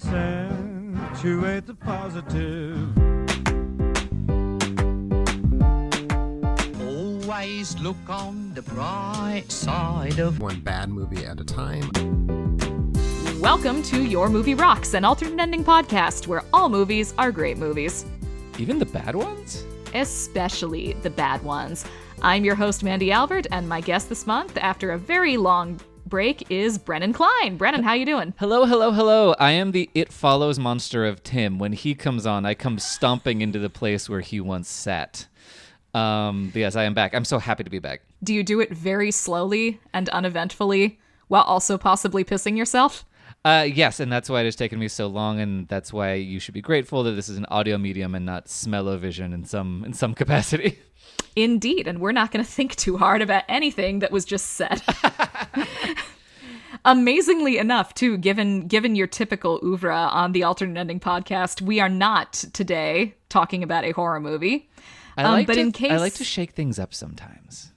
Accentuate the positive. Always look on the bright side of one bad movie at a time. Welcome to Your Movie Rocks, an alternate ending podcast where all movies are great movies. Even the bad ones? Especially the bad ones. I'm your host, Mandy Albert, and my guest this month, after a very long break, is Brennan Klein. Brennan, how you doing? Hello. I am the It Follows monster of Tim. When he comes on, I come stomping into the place where he once sat. But yes, I am back. I'm so happy to be back. Do you do it very slowly and uneventfully while also possibly pissing yourself? Yes, and that's why it has taken me so long, and that's why you should be grateful that this is an audio medium and not smell-o-vision in some capacity. Indeed, and we're not going to think too hard about anything that was just said. Amazingly enough, too, given your typical oeuvre on the Alternate Ending podcast, we are not today talking about a horror movie. I like to shake things up sometimes.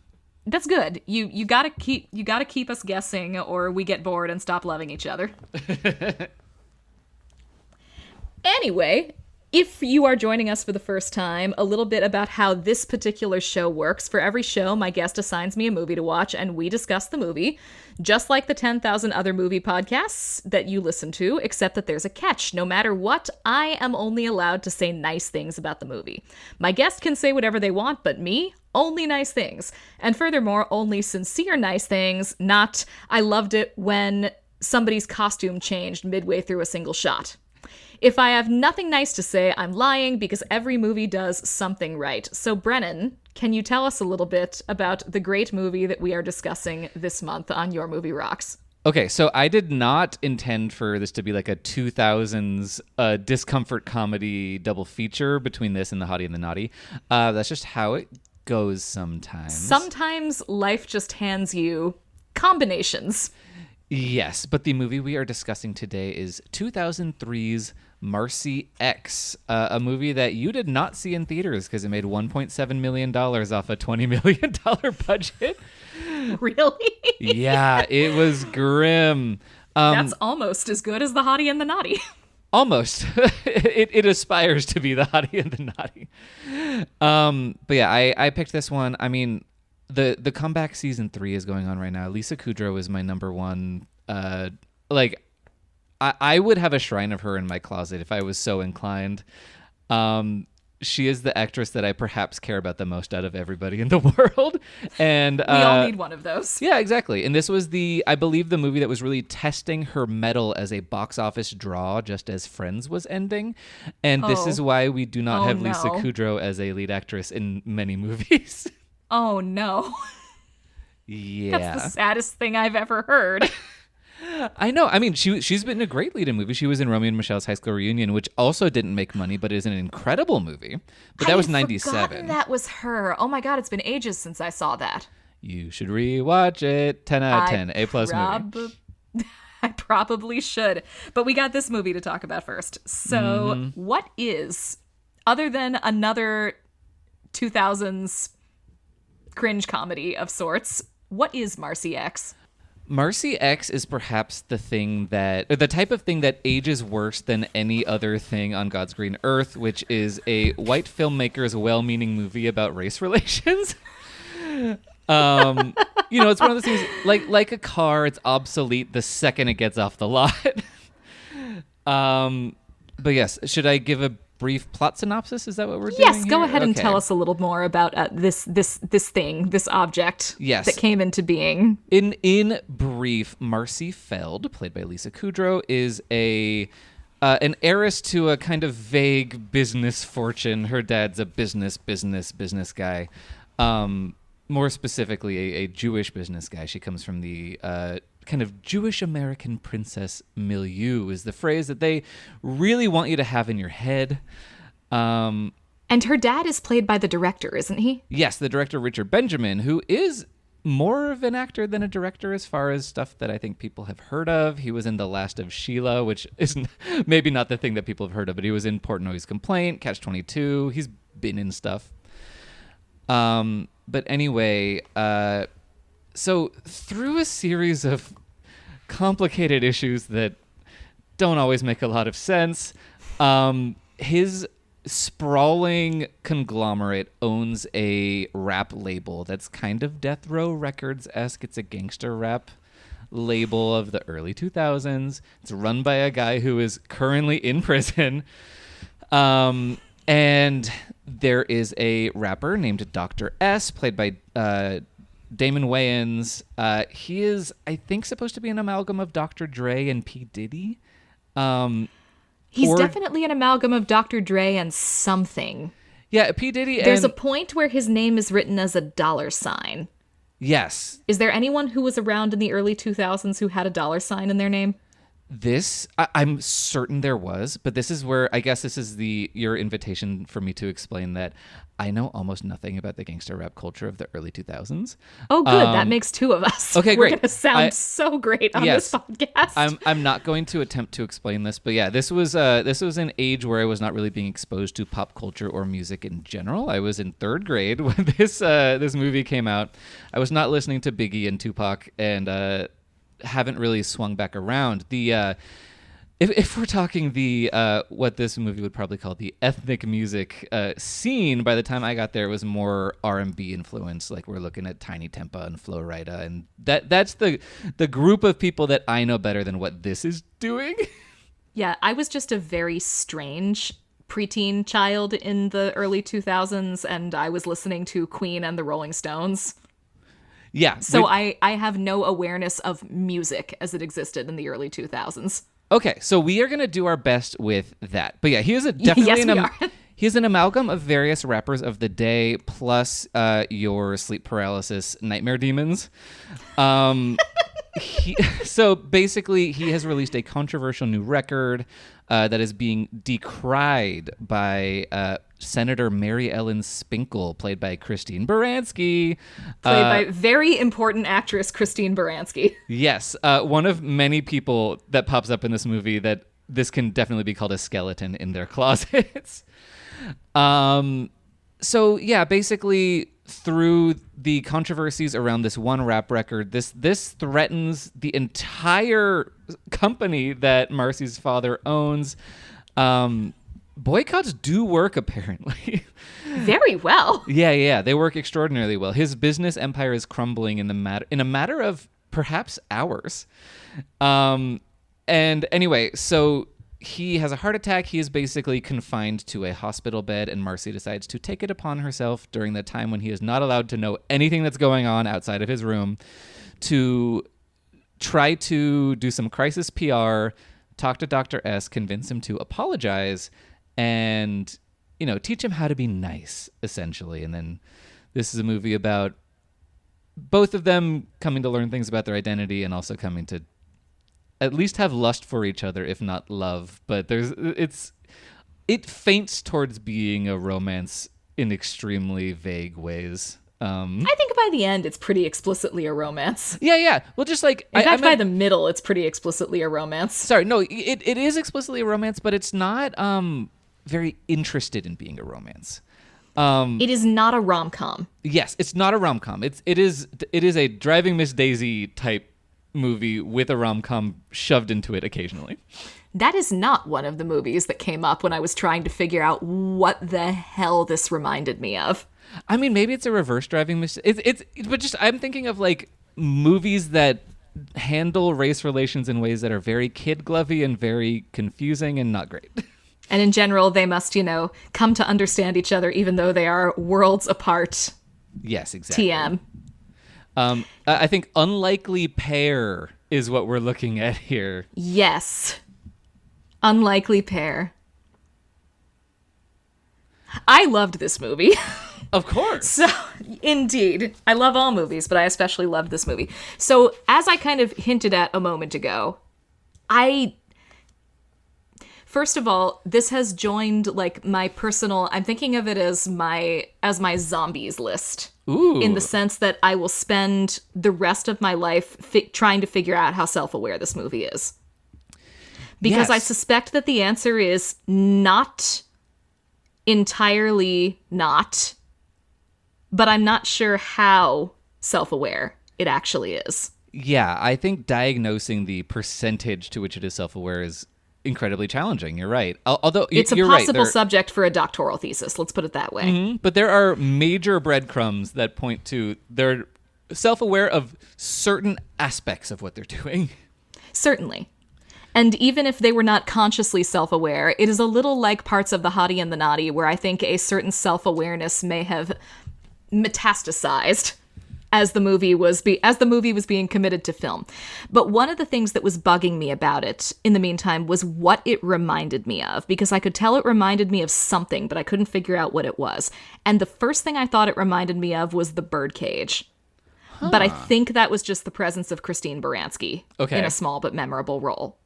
That's good. You gotta keep us guessing, or we get bored and stop loving each other. Anyway, if you are joining us for the first time, a little bit about how this particular show works. For every show, my guest assigns me a movie to watch, and we discuss the movie, just like the 10,000 other movie podcasts that you listen to, except that there's a catch. No matter what, I am only allowed to say nice things about the movie. My guest can say whatever they want, but me, only nice things. And furthermore, only sincere nice things, not I loved it when somebody's costume changed midway through a single shot. If I have nothing nice to say, I'm lying, because every movie does something right. So Brennan, can you tell us a little bit about the great movie that we are discussing this month on Your Movie Rocks? Okay, so I did not intend for this to be like a 2000s discomfort comedy double feature between this and The Hottie and the Naughty. That's just how it goes sometimes. Sometimes life just hands you combinations. Yes, but the movie we are discussing today is 2003's Marci X, a movie that you did not see in theaters because it made $1.7 million off a $20 million budget. Really? Yeah, it was grim. That's almost as good as The Hottie and the Naughty. Almost. It aspires to be The Hottie and the Naughty. But yeah, I picked this one. I mean, the comeback season 3 is going on right now. Lisa Kudrow is my number one. I would have a shrine of her in my closet if I was so inclined. She is the actress that I perhaps care about the most out of everybody in the world. And we all need one of those. Yeah, exactly. And this was I believe the movie that was really testing her mettle as a box office draw, just as Friends was ending. And this is why we do not have Lisa Kudrow as a lead actress in many movies. Oh, no. Yeah. That's the saddest thing I've ever heard. I know. I mean, she's been a great lead in movies. She was in Romeo and Michelle's High School Reunion, which also didn't make money, but is an incredible movie. But that was 97. That was her. Oh my God, it's been ages since I saw that. You should rewatch it. 10 out of 10. A+ movie. I probably should. But we got this movie to talk about first. So what is, other than another 2000s cringe comedy of sorts, what is Marci X? Marci X is perhaps the type of thing that ages worse than any other thing on God's green earth, which is a white filmmaker's well-meaning movie about race relations. It's one of those things, like a car, it's obsolete the second it gets off the lot. But yes, should I give a brief plot synopsis? Is that what we're doing? Yes, go ahead and tell us a little more about this object that came into being. In brief, Marci Feld, played by Lisa Kudrow, is an heiress to a kind of vague business fortune. Her dad's a business guy. More specifically, a Jewish business guy. She comes from the kind of Jewish American princess milieu is the phrase that they really want you to have in your head. And her dad is played by the director, isn't he? Yes, the director Richard Benjamin, who is more of an actor than a director as far as stuff that I think people have heard of. He was in The Last of Sheila, which is maybe not the thing that people have heard of, but he was in Portnoy's Complaint, Catch-22. He's been in stuff. But anyway, So through a series of complicated issues that don't always make a lot of sense, his sprawling conglomerate owns a rap label that's kind of Death Row Records-esque. It's a gangster rap label of the early 2000s. It's run by a guy who is currently in prison. And there is a rapper named Dr. S, played by Damon Wayans. He is, I think, supposed to be an amalgam of Dr. Dre and P. Diddy. He's definitely an amalgam of Dr. Dre and something. Yeah, P. Diddy. There's a point where his name is written as a $sign. Yes. Is there anyone who was around in the early 2000s who had a $sign in their name? I'm certain there was, but this is where I guess this is your invitation for me to explain that I know almost nothing about the gangster rap culture of the early 2000s. Oh, good. That makes two of us. Okay, We're great. We're going to sound so great on this podcast. I'm not going to attempt to explain this, but yeah, this was an age where I was not really being exposed to pop culture or music in general. I was in third grade when this movie came out. I was not listening to Biggie and Tupac, and haven't really swung back around. If we're talking what this movie would probably call the ethnic music scene, by the time I got there, it was more R&B influence. Like we're looking at Tiny Tempa and Flo Rida, and that's the group of people that I know better than what this is doing. Yeah, I was just a very strange preteen child in the early 2000s, and I was listening to Queen and the Rolling Stones. Yeah. So I have no awareness of music as it existed in the early 2000s. Okay, so we are going to do our best with that. But yeah, he is definitely he's an amalgam of various rappers of the day, plus your sleep paralysis nightmare demons. So basically, he has released a controversial new record that is being decried by Senator Mary Ellen Spinkle, played by Christine Baranski. Played by very important actress Christine Baranski. Yes, one of many people that pops up in this movie that this can definitely be called a skeleton in their closets. So yeah, basically through the controversies around this one rap record, this threatens the entire company that Marci's father owns. Boycotts do work, apparently. Very well. Yeah, they work extraordinarily well. His business empire is crumbling in a matter of perhaps hours. And anyway, so he has a heart attack. He is basically confined to a hospital bed, and Marci decides to take it upon herself during the time when he is not allowed to know anything that's going on outside of his room to try to do some crisis PR, talk to Dr. S, convince him to apologize, and, teach him how to be nice, essentially. And then this is a movie about both of them coming to learn things about their identity and also coming to at least have lust for each other, if not love. But it faints towards being a romance in extremely vague ways. I think by the end, it's pretty explicitly a romance. Yeah. Well, just like... In fact, by the middle, it's pretty explicitly a romance. Sorry, no, it is explicitly a romance, but it's not very interested in being a romance. It is not a rom-com. Yes, it's not a rom-com. It is a Driving Miss Daisy type movie with a rom-com shoved into it occasionally. That is not one of the movies that came up when I was trying to figure out what the hell this reminded me of. I mean, maybe it's a reverse Driving Miss. But just I'm thinking of like movies that handle race relations in ways that are very kid-glovey and very confusing and not great. And in general, they must, come to understand each other even though they are worlds apart. Yes, exactly. TM. I think Unlikely Pair is what we're looking at here. Yes. Unlikely Pair. I loved this movie. Of course. So, indeed. I love all movies, but I especially loved this movie. So, as I kind of hinted at a moment ago, first of all, this has joined like my personal, I'm thinking of it as my zombies list. Ooh. In the sense that I will spend the rest of my life trying to figure out how self-aware this movie is. Because I suspect that the answer is not entirely not, but I'm not sure how self-aware it actually is. Yeah, I think diagnosing the percentage to which it is self-aware is incredibly challenging. You're right. Although it's a you're right, possible subject for a doctoral thesis. Let's put it that way. but there are major breadcrumbs that point to they're self-aware of certain aspects of what they're doing. Certainly. And even if they were not consciously self-aware, it is a little like Parts of the Hottie and the Naughty, where I think a certain self-awareness may have metastasized as the movie was being committed to film. But one of the things that was bugging me about it in the meantime was what it reminded me of, because I could tell it reminded me of something, but I couldn't figure out what it was. And the first thing I thought it reminded me of was The Birdcage. But I think that was just the presence of Christine Baranski in a small but memorable role.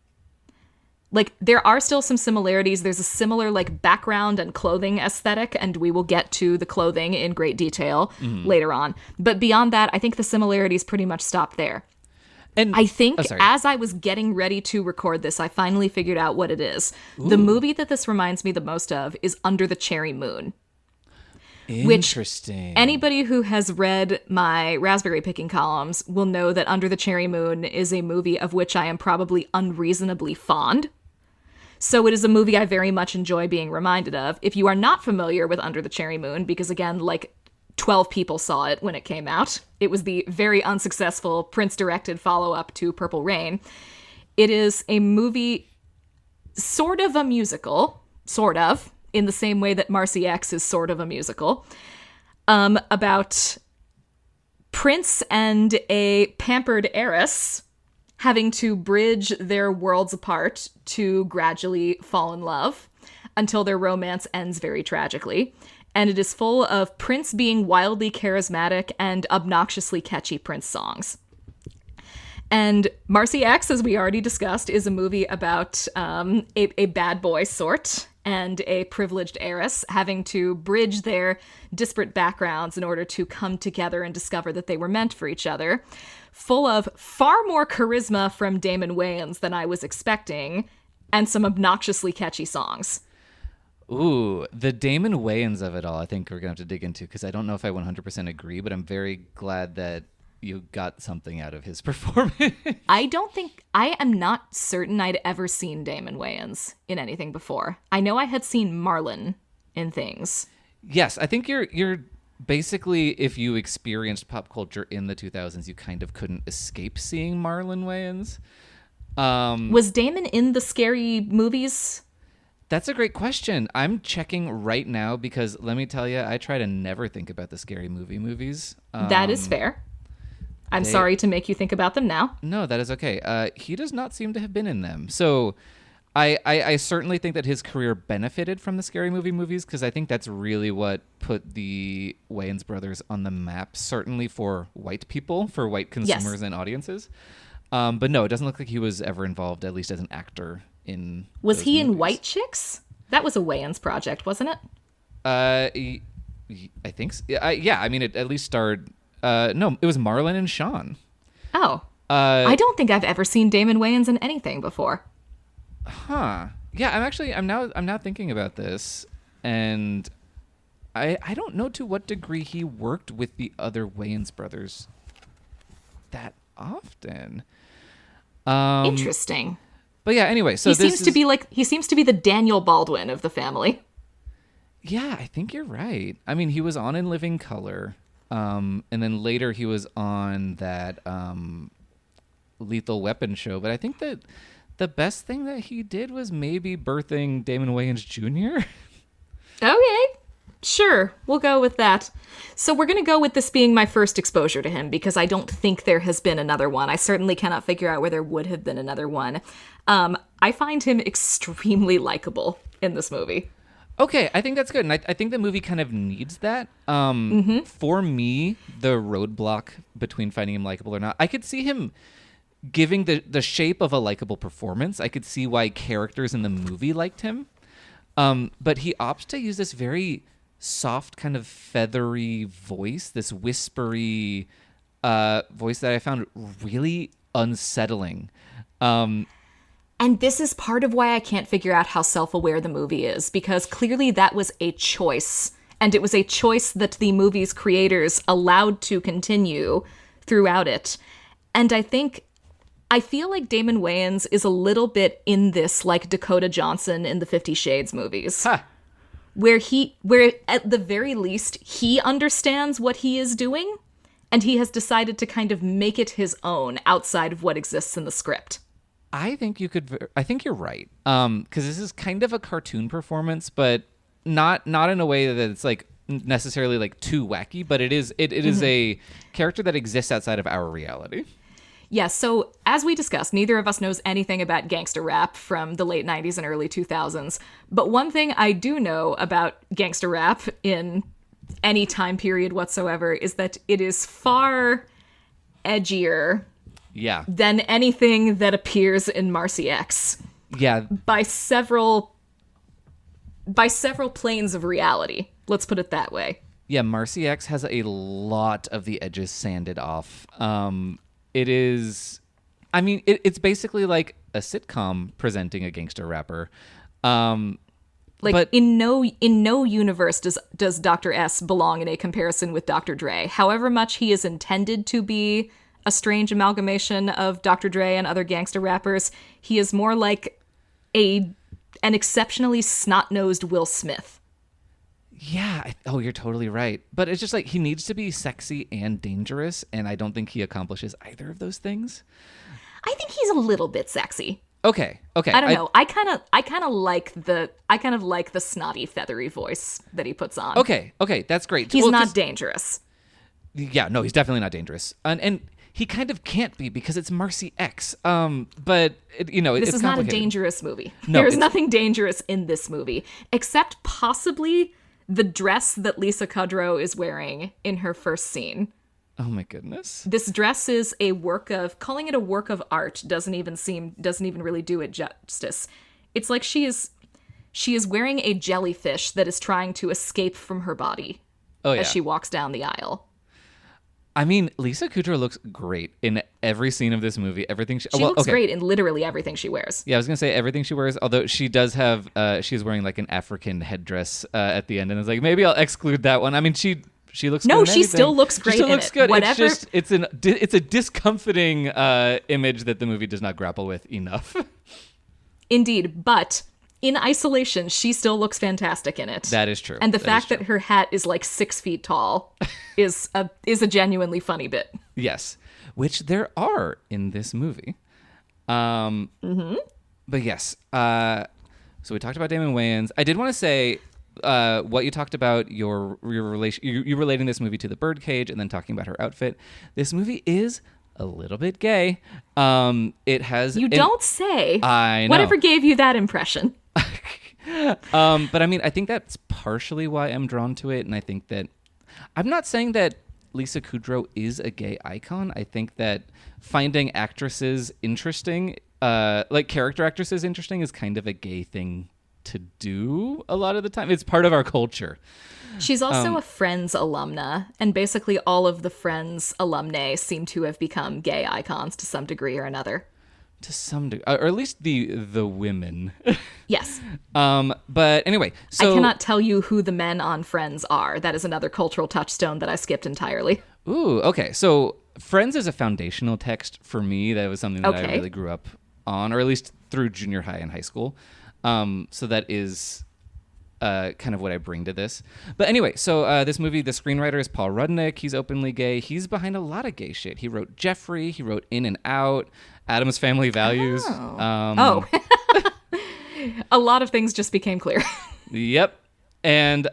Like, there are still some similarities. There's a similar, like, background and clothing aesthetic, and we will get to the clothing in great detail later on. But beyond that, I think the similarities pretty much stop there. And I think as I was getting ready to record this, I finally figured out what it is. Ooh. The movie that this reminds me the most of is Under the Cherry Moon. Interesting. Which anybody who has read my raspberry picking columns will know that Under the Cherry Moon is a movie of which I am probably unreasonably fond. So it is a movie I very much enjoy being reminded of. If you are not familiar with Under the Cherry Moon, because again, like 12 people saw it when it came out, it was the very unsuccessful Prince-directed follow-up to Purple Rain. It is a movie, sort of a musical, in the same way that Marci X is sort of a musical, about Prince and a pampered heiress having to bridge their worlds apart to gradually fall in love until their romance ends very tragically. And it is full of Prince being wildly charismatic and obnoxiously catchy Prince songs. And Marci X, as we already discussed, is a movie about a bad boy sort and a privileged heiress having to bridge their disparate backgrounds in order to come together and discover that they were meant for each other. Full of far more charisma from Damon Wayans than I was expecting, and some obnoxiously catchy songs. Ooh, the Damon Wayans of it all, I think we're going to have to dig into, because I don't know if I 100% agree, but I'm very glad that you got something out of his performance. I am not certain I'd ever seen Damon Wayans in anything before. I know I had seen Marlon in things. Yes, I think you're basically, if you experienced pop culture in the 2000s, you kind of couldn't escape seeing Marlon Wayans. Was Damon in the scary movies? That's a great question. I'm checking right now because let me tell you, I try to never think about the scary movies. That is fair. I'm sorry to make you think about them now. No, that is okay. He does not seem to have been in them. So I certainly think that his career benefited from the scary movies because I think that's really what put the Wayans brothers on the map, certainly for white people, for white consumers and audiences. But no, it doesn't look like he was ever involved, at least as an actor in Was he movies. In White Chicks? That was a Wayans project, wasn't it? I think so. Yeah, I mean, it at least starred... no, it was Marlon and Sean. Oh. I don't think I've ever seen Damon Wayans in anything before. Huh. Yeah, I'm now thinking about this, and I don't know to what degree he worked with the other Wayans brothers that often. Interesting. But yeah, anyway, so he seems to be the Daniel Baldwin of the family. Yeah, I think you're right. I mean, he was on In Living Color, and then later he was on that Lethal Weapon show. But I think that the best thing that he did was maybe birthing Damon Wayans Jr. Okay, sure, we'll go with that. So we're going to go with this being my first exposure to him because I don't think there has been another one. I certainly cannot figure out where there would have been another one. I find him extremely likable in this movie. Okay, I think that's good. And I think the movie kind of needs that. For me, the roadblock between finding him likable or not, I could see him giving the shape of a likable performance. I could see why characters in the movie liked him. But he opts to use this very soft, kind of feathery voice, this whispery voice that I found really unsettling. And this is part of why I can't figure out how self-aware the movie is, because clearly that was a choice. And it was a choice that the movie's creators allowed to continue throughout it. And I feel like Damon Wayans is a little bit in this like Dakota Johnson in the 50 Shades movies. Huh. Where at the very least, he understands what he is doing, and he has decided to kind of make it his own outside of what exists in the script. I think you're right. Because this is kind of a cartoon performance, but not in a way that it's like necessarily like too wacky, but it is a character that exists outside of our reality. Yeah, so as we discussed, neither of us knows anything about gangster rap from the late 90s and early 2000s. But one thing I do know about gangster rap in any time period whatsoever is that it is far edgier than anything that appears in Marci X. Yeah. By several planes of reality. Let's put it that way. Yeah, Marci X has a lot of the edges sanded off. It is, I mean, it's basically like a sitcom presenting a gangster rapper. But in no universe does Dr. S belong in a comparison with Dr. Dre. However much he is intended to be a strange amalgamation of Dr. Dre and other gangster rappers, he is more like an exceptionally snot-nosed Will Smith. Yeah. You're totally right. But it's just like he needs to be sexy and dangerous, and I don't think he accomplishes either of those things. I think he's a little bit sexy. Okay. I don't know. I kind of like the snotty, feathery voice that he puts on. Okay, that's great. He's not dangerous. Yeah, no, he's definitely not dangerous, and he kind of can't be because it's Marci X. But this is not a dangerous movie. No, there's nothing dangerous in this movie except possibly the dress that Lisa Kudrow is wearing in her first scene. Oh my goodness. This dress is calling it a work of art doesn't even really do it justice. It's like she is wearing a jellyfish that is trying to escape from her body as she walks down the aisle. I mean, Lisa Kudrow looks great in every scene of this movie. Everything she looks great in literally everything she wears. Yeah, I was gonna say everything she wears. Although she does have, she's wearing like an African headdress at the end, and it's like maybe I'll exclude that one. I mean, she looks. No, good in she everything. still looks great. She still in looks it. good. Whatever. It's a discomforting image that the movie does not grapple with enough. Indeed, but in isolation, she still looks fantastic in it. That is true. And the fact that her hat is like 6 feet tall is a genuinely funny bit. Yes, which there are in this movie. But yes, so we talked about Damon Wayans. I did want to say what you talked about your relation, you relating this movie to The Birdcage, and then talking about her outfit. This movie is a little bit gay. It has. You don't say. I know. Whatever gave you that impression? But I mean, I think that's partially why I'm drawn to it, and I think that I'm not saying that Lisa Kudrow is a gay icon. I think that finding actresses interesting, like character actresses interesting, is kind of a gay thing to do a lot of the time. It's part of our culture. She's also a Friends alumna, and basically all of the Friends alumnae seem to have become gay icons to some degree or another. To some degree, or at least the women. Yes. But anyway, so I cannot tell you who the men on Friends are. That is another cultural touchstone that I skipped entirely. Ooh, okay. So Friends is a foundational text for me. That was something that I really grew up on, or at least through junior high and high school. So that is kind of what I bring to this. But anyway, so this movie, the screenwriter is Paul Rudnick. He's openly gay. He's behind a lot of gay shit. He wrote Jeffrey. He wrote In and Out, Addams Family Values. A lot of things just became clear. Yep. And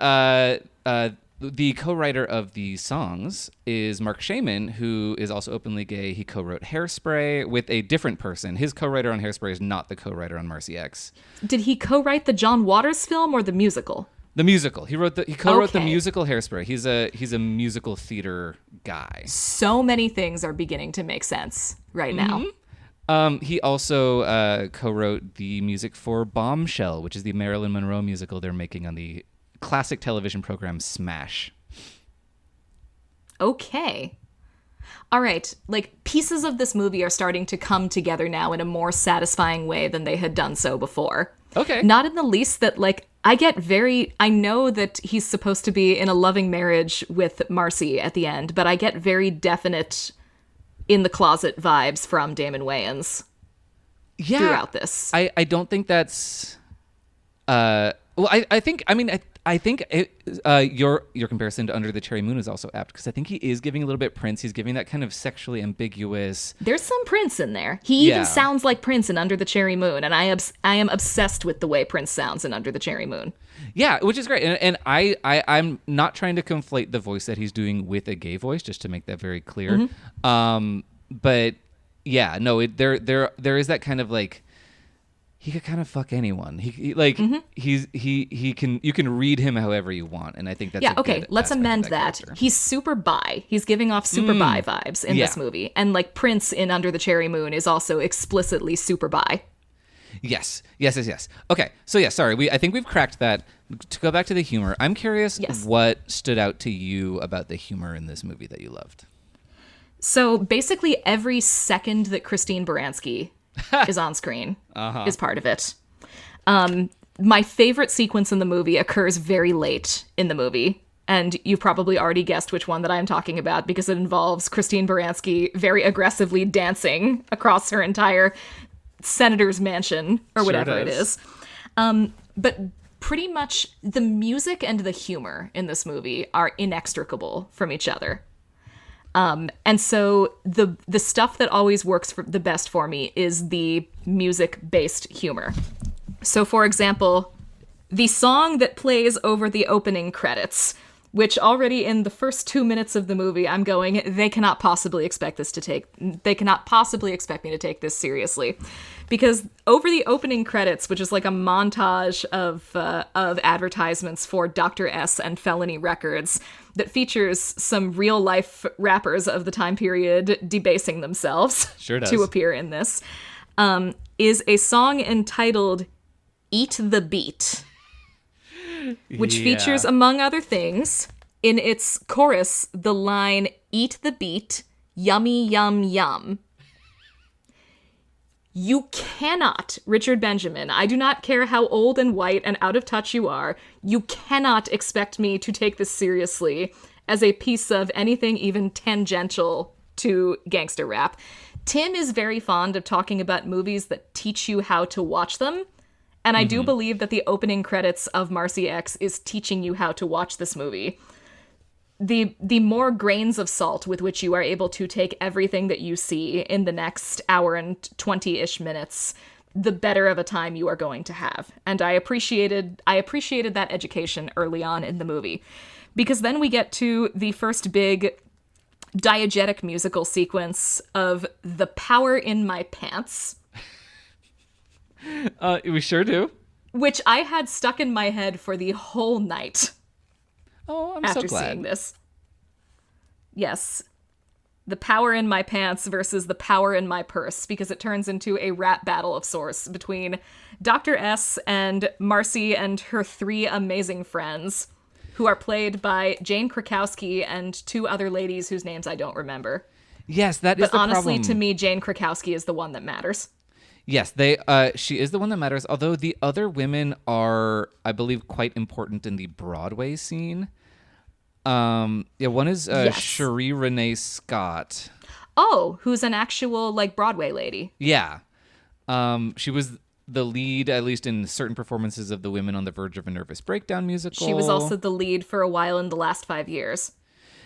the co-writer of the songs is Mark Shaman, who is also openly gay. He co-wrote Hairspray with a different person. His co-writer on Hairspray is not the co-writer on Marci X. Did he co-write the John Waters film or the musical? The musical. He co-wrote the musical Hairspray. He's a musical theater guy. So many things are beginning to make sense right now. He also co-wrote the music for Bombshell, which is the Marilyn Monroe musical they're making on the classic television program Smash. Okay. All right. Like, pieces of this movie are starting to come together now in a more satisfying way than they had done so before. Okay. Not in the least that, like, I know that he's supposed to be in a loving marriage with Marci at the end, but I get very definite in the closet vibes from Damon Wayans throughout this. I don't think that's well, I think your comparison to Under the Cherry Moon is also apt, because I think he is giving a little bit Prince. He's giving that kind of sexually ambiguous. There's some Prince in there. He even sounds like Prince in Under the Cherry Moon, and I am obsessed with the way Prince sounds in Under the Cherry Moon. Yeah, which is great, and I'm not trying to conflate the voice that he's doing with a gay voice, just to make that very clear. But yeah, no, there is that kind of like, he could kind of fuck anyone. He you can read him however you want, and I think that's Let's amend that. He's super bi. He's giving off super bi vibes in this movie, and like Prince in Under the Cherry Moon is also explicitly super bi. Yes. Okay, so yeah, sorry. I think we've cracked that. To go back to the humor, I'm curious what stood out to you about the humor in this movie that you loved. So basically, every second that Christine Baranski is on screen is part of it. My favorite sequence in the movie occurs very late in the movie, and you've probably already guessed which one that I'm talking about, because it involves Christine Baranski very aggressively dancing across her entire senator's mansion, or whatever it is. But pretty much the music and the humor in this movie are inextricable from each other. And so the stuff that always works the best for me is the music-based humor. So, for example, the song that plays over the opening credits, which already in the first 2 minutes of the movie, I'm going, they cannot possibly expect me to take this seriously. Because over the opening credits, which is like a montage of advertisements for Dr. S and Felony Records that features some real life rappers of the time period debasing themselves to appear in this, is a song entitled Eat the Beat, which features, among other things, in its chorus, the line, "Eat the beat, yummy yum yum." You cannot, Richard Benjamin, I do not care how old and white and out of touch you are, you cannot expect me to take this seriously as a piece of anything even tangential to gangster rap. Tim is very fond of talking about movies that teach you how to watch them, and I do believe that the opening credits of Marci X is teaching you how to watch this movie. The more grains of salt with which you are able to take everything that you see in the next hour and 20-ish minutes, the better of a time you are going to have. And I appreciated that education early on in the movie. Because then we get to the first big diegetic musical sequence of The Power in My Pants. We sure do. Which I had stuck in my head for the whole night. Oh, I'm after so glad. seeing this. Yes. The power in my pants versus the power in my purse, because it turns into a rap battle of sorts between Dr. S and Marci and her three amazing friends, who are played by Jane Krakowski and two other ladies whose names I don't remember. Yes, that is the problem. But honestly, to me, Jane Krakowski is the one that matters. Yes, she is the one that matters, although the other women are, I believe, quite important in the Broadway scene. One is Cherie Renee Scott. Oh, who's an actual, like, Broadway lady. Yeah. She was the lead, at least in certain performances of the Women on the Verge of a Nervous Breakdown musical. She was also the lead for a while in the last 5 years.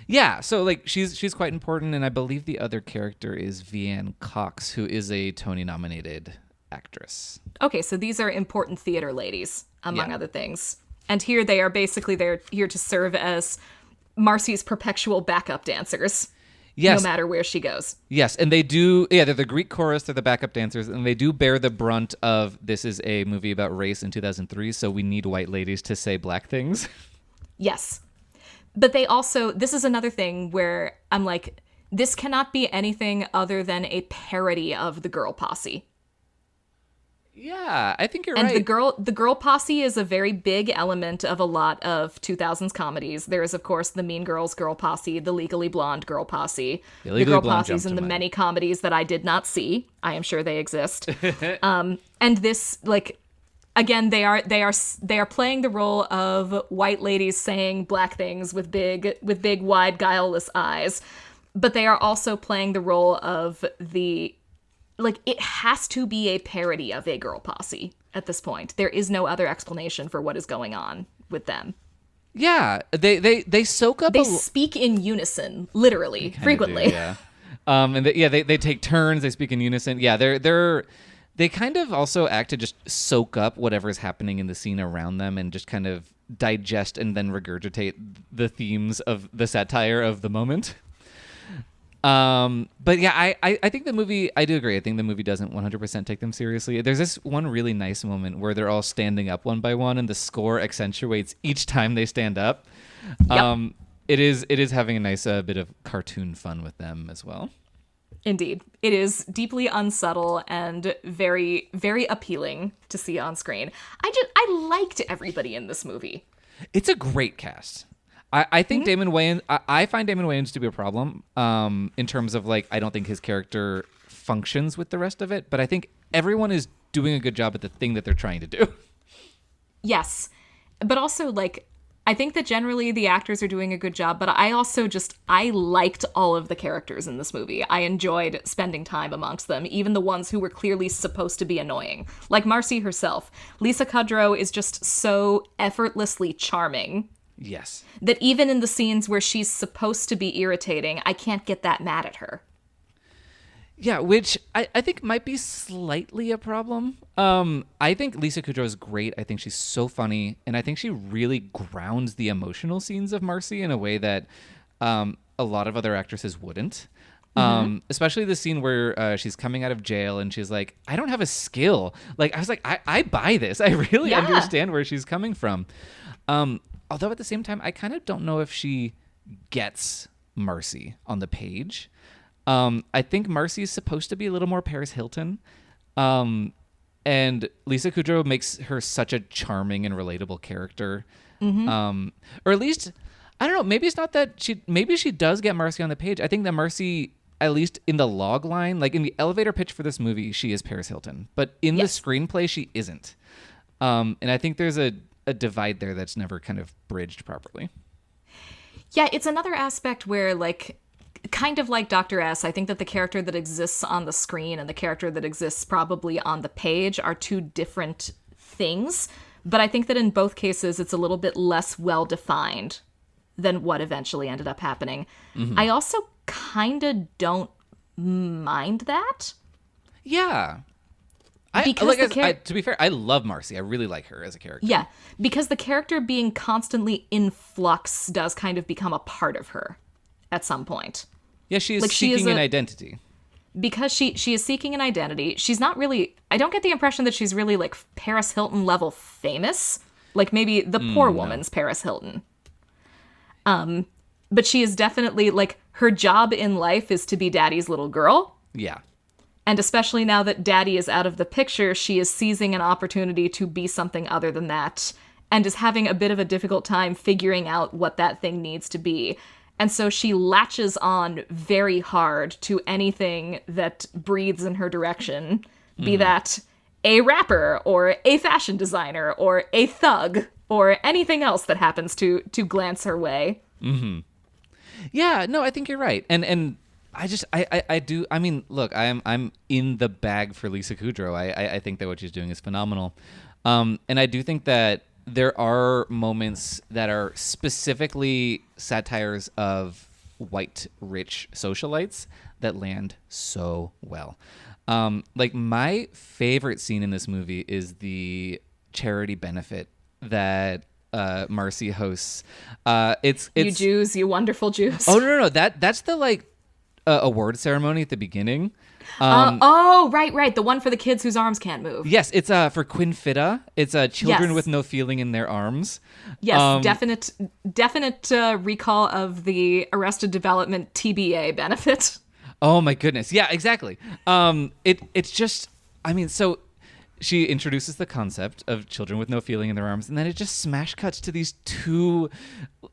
Yeah, so like she's quite important, and I believe the other character is Vianne Cox, who is a Tony-nominated actress. Okay, so these are important theater ladies, among other things. And here they're here to serve as Marci's perpetual backup dancers. Yes. No matter where she goes. Yes, and they do, they're the Greek chorus, they're the backup dancers, and they do bear the brunt of, this is a movie about race in 2003, so we need white ladies to say black things. Yes. But they also, this is another thing where I'm like, this cannot be anything other than a parody of the girl posse. Yeah, I think you're right. And the girl posse is a very big element of a lot of 2000s comedies. There is, of course, the Mean Girls girl posse, the Legally Blonde girl posse, the girl posses in the many comedies that I did not see. I am sure they exist. And this, like, again, they are playing the role of white ladies saying black things with big, wide, guileless eyes. but they are also playing the role of it has to be a parody of a girl posse at this point. There is no other explanation for what is going on with them. Yeah, they soak up. They speak in unison, literally, frequently. They take turns. They speak in unison. Yeah, they kind of also act to just soak up whatever's happening in the scene around them and just kind of digest and then regurgitate the themes of the satire of the moment. But yeah, I think the movie, I do agree. I think the movie doesn't 100% take them seriously. There's this one really nice moment where they're all standing up one by one and the score accentuates each time they stand up. Yep. It is having a nice bit of cartoon fun with them as well. Indeed. It is deeply unsubtle and very, very appealing to see on screen. I liked everybody in this movie. It's a great cast. I think Damon Wayans, I find Damon Wayans to be a problem in terms of, like, I don't think his character functions with the rest of it, but I think everyone is doing a good job at the thing that they're trying to do. Yes. But also, like, I think that generally the actors are doing a good job, but I liked all of the characters in this movie. I enjoyed spending time amongst them, even the ones who were clearly supposed to be annoying. Like Marci herself. Lisa Kudrow is just so effortlessly charming. Yes. That even in the scenes where she's supposed to be irritating, I can't get that mad at her. Yeah, which I think might be slightly a problem. I think Lisa Kudrow is great. I think she's so funny. And I think she really grounds the emotional scenes of Marci in a way that a lot of other actresses wouldn't. Especially the scene where she's coming out of jail and she's like, I don't have a skill. Like, I was like, I buy this. I really understand where she's coming from. Although at the same time, I kind of don't know if she gets Marci on the page. I think Marci is supposed to be a little more Paris Hilton. And Lisa Kudrow makes her such a charming and relatable character. Or at least, I don't know, maybe it's not that maybe she does get Marci on the page. I think that Marci, at least in the log line, like in the elevator pitch for this movie, she is Paris Hilton. But in the screenplay, she isn't. And I think there's a divide there that's never kind of bridged properly. Yeah, it's another aspect where, like, kind of like Dr. S, I think that the character that exists on the screen and the character that exists probably on the page are two different things. But I think that in both cases, it's a little bit less well-defined than what eventually ended up happening. I also kind of don't mind that. Yeah. To be fair, I love Marci. I really like her as a character. Yeah, because the character being constantly in flux does kind of become a part of her at some point. Yeah, she is seeking an identity. Because she is seeking an identity. She's not really... I don't get the impression that she's really, like, Paris Hilton level famous. Like, maybe the poor woman's Paris Hilton. But she is definitely, like, her job in life is to be daddy's little girl. Yeah. And especially now that daddy is out of the picture, she is seizing an opportunity to be something other than that and is having a bit of a difficult time figuring out what that thing needs to be. And so she latches on very hard to anything that breathes in her direction, be that a rapper or a fashion designer or a thug or anything else that happens to glance her way. Yeah, no, I think you're right. And I do. I mean, look, I'm in the bag for Lisa Kudrow. I think that what she's doing is phenomenal, and I do think that there are moments that are specifically satires of white rich socialites that land so well. Like, my favorite scene in this movie is the charity benefit that Marci hosts. It's you Jews, you wonderful Jews. Oh no, that's the like. Award ceremony at the beginning. Right. The one for the kids whose arms can't move. Yes, it's for Quinfida. It's children with no feeling in their arms. Yes, definite recall of the Arrested Development TBA benefit. Oh my goodness. Yeah, exactly. It's just, I mean, so she introduces the concept of children with no feeling in their arms, and then it just smash cuts to these two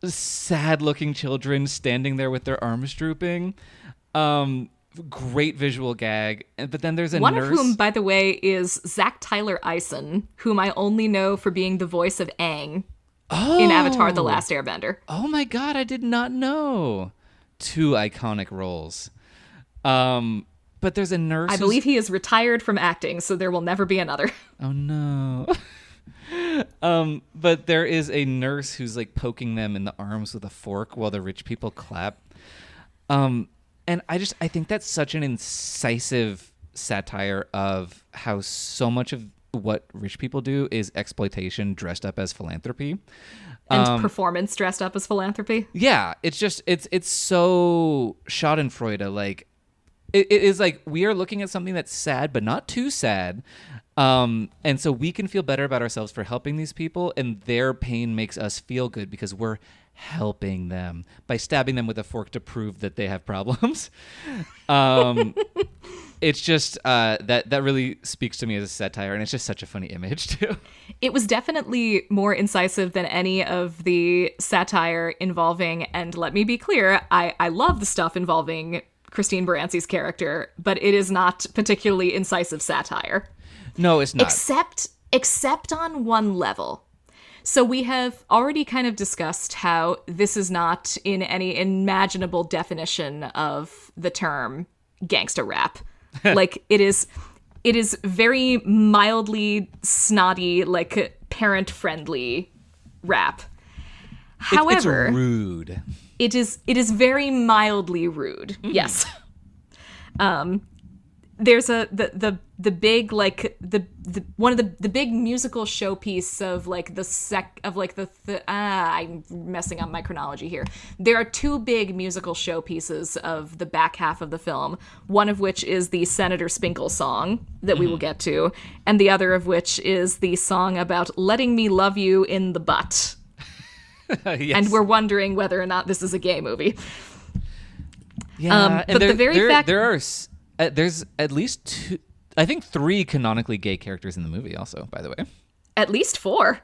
sad-looking children standing there with their arms drooping. Great visual gag. But then there's a one nurse. Of whom, by the way, is Zach Tyler Eisen, whom I only know for being the voice of Aang in Avatar: The Last Airbender. Oh my god, I did not know. two iconic roles. But there's a nurse. I believe he is retired from acting, so there will never be another. Oh no. But there is a nurse who's like poking them in the arms with a fork while the rich people clap. And I think that's such an incisive satire of how so much of what rich people do is exploitation dressed up as philanthropy. And performance dressed up as philanthropy. Yeah, it's so Schadenfreude. Like, it is like we are looking at something that's sad, but not too sad. And so we can feel better about ourselves for helping these people, and their pain makes us feel good because we're helping them by stabbing them with a fork to prove that they have problems. It's just that really speaks to me as a satire, and it's just such a funny image too. It was definitely more incisive than any of the satire involving, and let me be clear, I love the stuff involving Christine Baranski's character, but it is not particularly incisive satire. No, it's not. Except on one level. So we have already kind of discussed how this is not in any imaginable definition of the term gangsta rap. Like, it is very mildly snotty, like parent-friendly rap. However, it's rude. It is very mildly rude. Mm-hmm. Yes. There's the big, like, the one of the big musical showpiece of like I'm messing up my chronology here. There are two big musical showpieces of the back half of the film, one of which is the Senator Spinkle song that we will get to, and the other of which is the song about letting me love you in the butt. Yes. And we're wondering whether or not this is a gay movie. Yeah, but the very fact there's at least two, I think 3 canonically gay characters in the movie also, by the way. At least 4.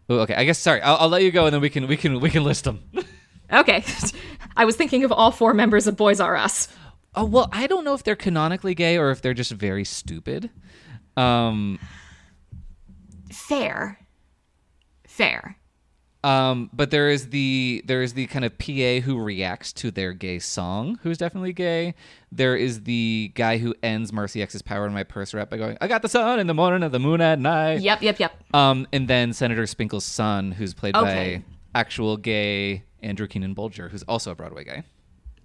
Oh, okay, I guess, sorry, I'll let you go and then we can list them. Okay. I was thinking of all 4 members of Boys R Us. Oh, well, I don't know if they're canonically gay or if they're just very stupid. Fair. But there is the kind of PA who reacts to their gay song, who's definitely gay. There is the guy who ends Marci X's Power in My Purse rap by going, "I got the sun in the morning and the moon at night." Yep. And then Senator Spinkle's son, who's played by actual gay Andrew Keenan Bolger, who's also a Broadway guy.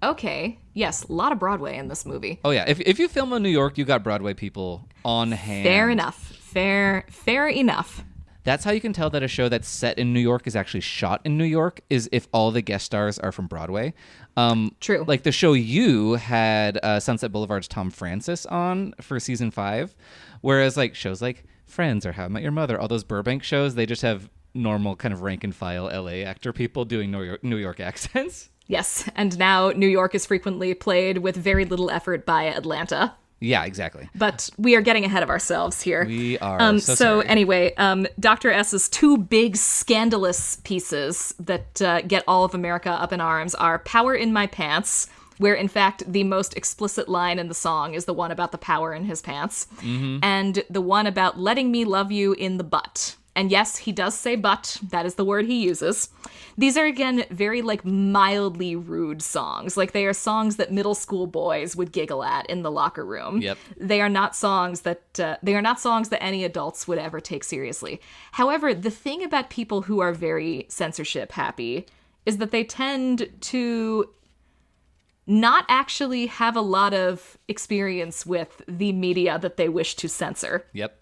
Okay. Yes, a lot of Broadway in this movie. Oh yeah, if you film in New York, you got Broadway people on hand. Fair enough. That's how you can tell that a show that's set in New York is actually shot in New York, is if all the guest stars are from Broadway. True. Like the show You had Sunset Boulevard's Tom Francis on for season 5, whereas like shows like Friends or How I Met Your Mother, all those Burbank shows, they just have normal kind of rank and file LA actor people doing New York accents. Yes, and now New York is frequently played with very little effort by Atlanta. Yeah, exactly. But we are getting ahead of ourselves here. We are. So sorry. Anyway, Dr. S's 2 big scandalous pieces that get all of America up in arms are Power in My Pants, where in fact the most explicit line in the song is the one about the power in his pants, and the one about letting me love you in the butt. And yes, he does say butt. That is the word he uses. These are, again, very, like, mildly rude songs. Like, they are songs that middle school boys would giggle at in the locker room. Yep. They are not songs that any adults would ever take seriously. However, the thing about people who are very censorship happy is that they tend to not actually have a lot of experience with the media that they wish to censor. Yep.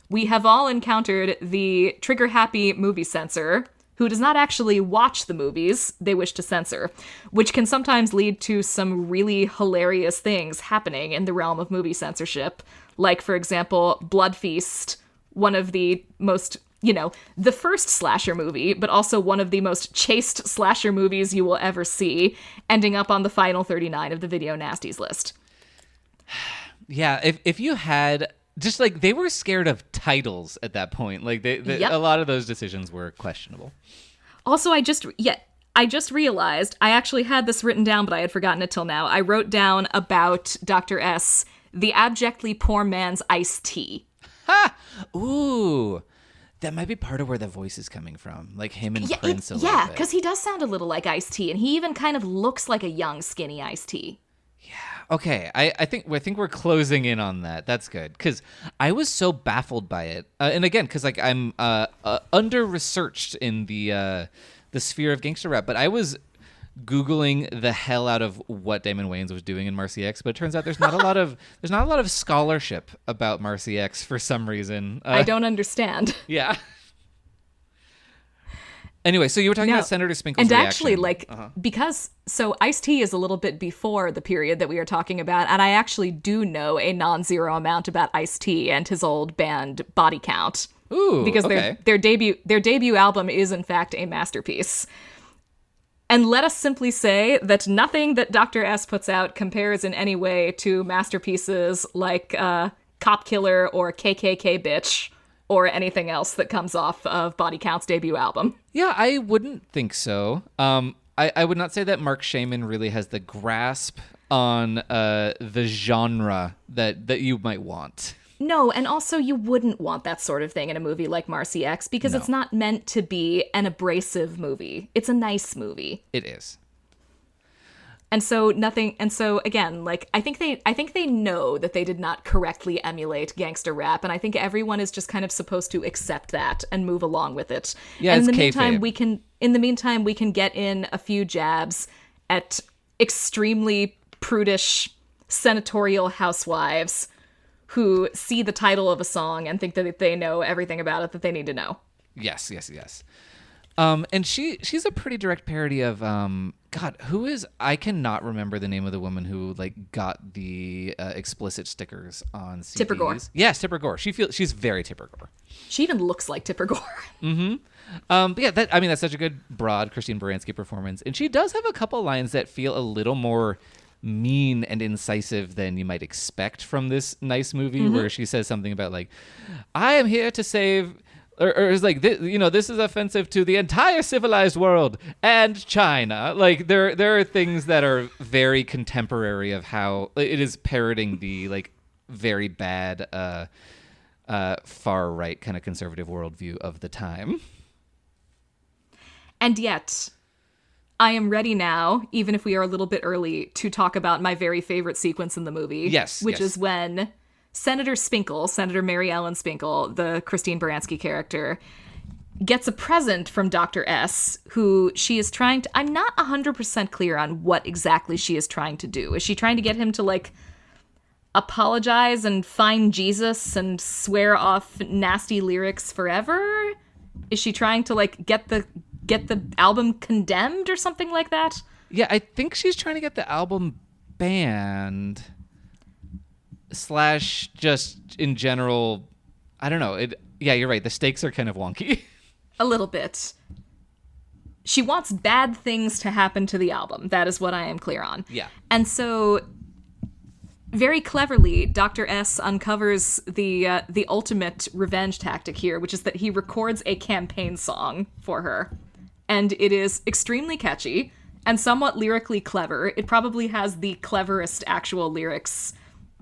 We have all encountered the trigger-happy movie censor who does not actually watch the movies they wish to censor, which can sometimes lead to some really hilarious things happening in the realm of movie censorship. Like, for example, Blood Feast, one of the most, the first slasher movie, but also one of the most chaste slasher movies you will ever see, ending up on the final 39 of the Video Nasties list. Yeah, if you had... Just like they were scared of titles at that point. Like a lot of those decisions were questionable. Also, I just realized I actually had this written down, but I had forgotten it till now. I wrote down about Dr. S, the abjectly poor man's iced tea. Ha! Ooh. That might be part of where the voice is coming from, like him and Prince a little Yeah, bit. because he does sound a little like Ice-T, and he even kind of looks like a young, skinny Ice-T. Okay, I think we're closing in on that. That's good, because I was so baffled by it, and again, because like I'm under researched in the sphere of gangster rap, but I was Googling the hell out of what Damon Wayans was doing in Marci X, but it turns out there's not a lot of scholarship about Marci X for some reason. I don't understand. Yeah. Anyway, so you were talking about Senator Spinkle's and reaction. actually, like, because so Ice-T is a little bit before the period that we are talking about, and I actually do know a non-zero amount about Ice-T and his old band Body Count. Ooh, because okay. their debut album is in fact a masterpiece. And let us simply say that nothing that Dr. S puts out compares in any way to masterpieces like Cop Killer or KKK Bitch or anything else that comes off of Body Count's debut album. Yeah, I wouldn't think so. I would not say that Mark Shaman really has the grasp on the genre that you might want. No, and also you wouldn't want that sort of thing in a movie like Marci X because it's not meant to be an abrasive movie. It's a nice movie. It is. And so again, like I think they know that they did not correctly emulate gangster rap, and I think everyone is just kind of supposed to accept that and move along with it. Yeah, and it's in the meantime we can get in a few jabs at extremely prudish senatorial housewives who see the title of a song and think that they know everything about it that they need to know. Yes. And she's a pretty direct parody of God, who is, I cannot remember the name of the woman who like got the explicit stickers on CDs. Tipper Gore. Yes, Tipper Gore. She's very Tipper Gore. She even looks like Tipper Gore. But yeah, that's such a good broad Christine Baranski performance, and she does have a couple lines that feel a little more mean and incisive than you might expect from this nice movie, where she says something about like, I am here to save, or it's like, this is offensive to the entire civilized world and China. Like there are things that are very contemporary of how it is parroting the like very bad far right kind of conservative worldview of the time. And yet I am ready now, even if we are a little bit early, to talk about my very favorite sequence in the movie. Yes. Which is when Senator Mary Ellen Spinkle, the Christine Baranski character, gets a present from Dr. S, who she is trying to... I'm not 100% clear on what exactly she is trying to do. Is she trying to get him to, like, apologize and find Jesus and swear off nasty lyrics forever? Is she trying to, like, get the album condemned or something like that? Yeah, I think she's trying to get the album banned / just in general, I don't know. Yeah, you're right. The stakes are kind of wonky. A little bit. She wants bad things to happen to the album. That is what I am clear on. Yeah. And so very cleverly, Dr. S uncovers the ultimate revenge tactic here, which is that he records a campaign song for her. And it is extremely catchy and somewhat lyrically clever. It probably has the cleverest actual lyrics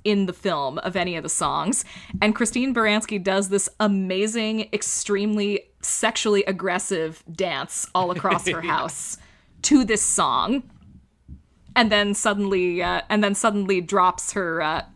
in the film of any of the songs. And Christine Baranski does this amazing, extremely sexually aggressive dance all across her house to this song. And then suddenly drops her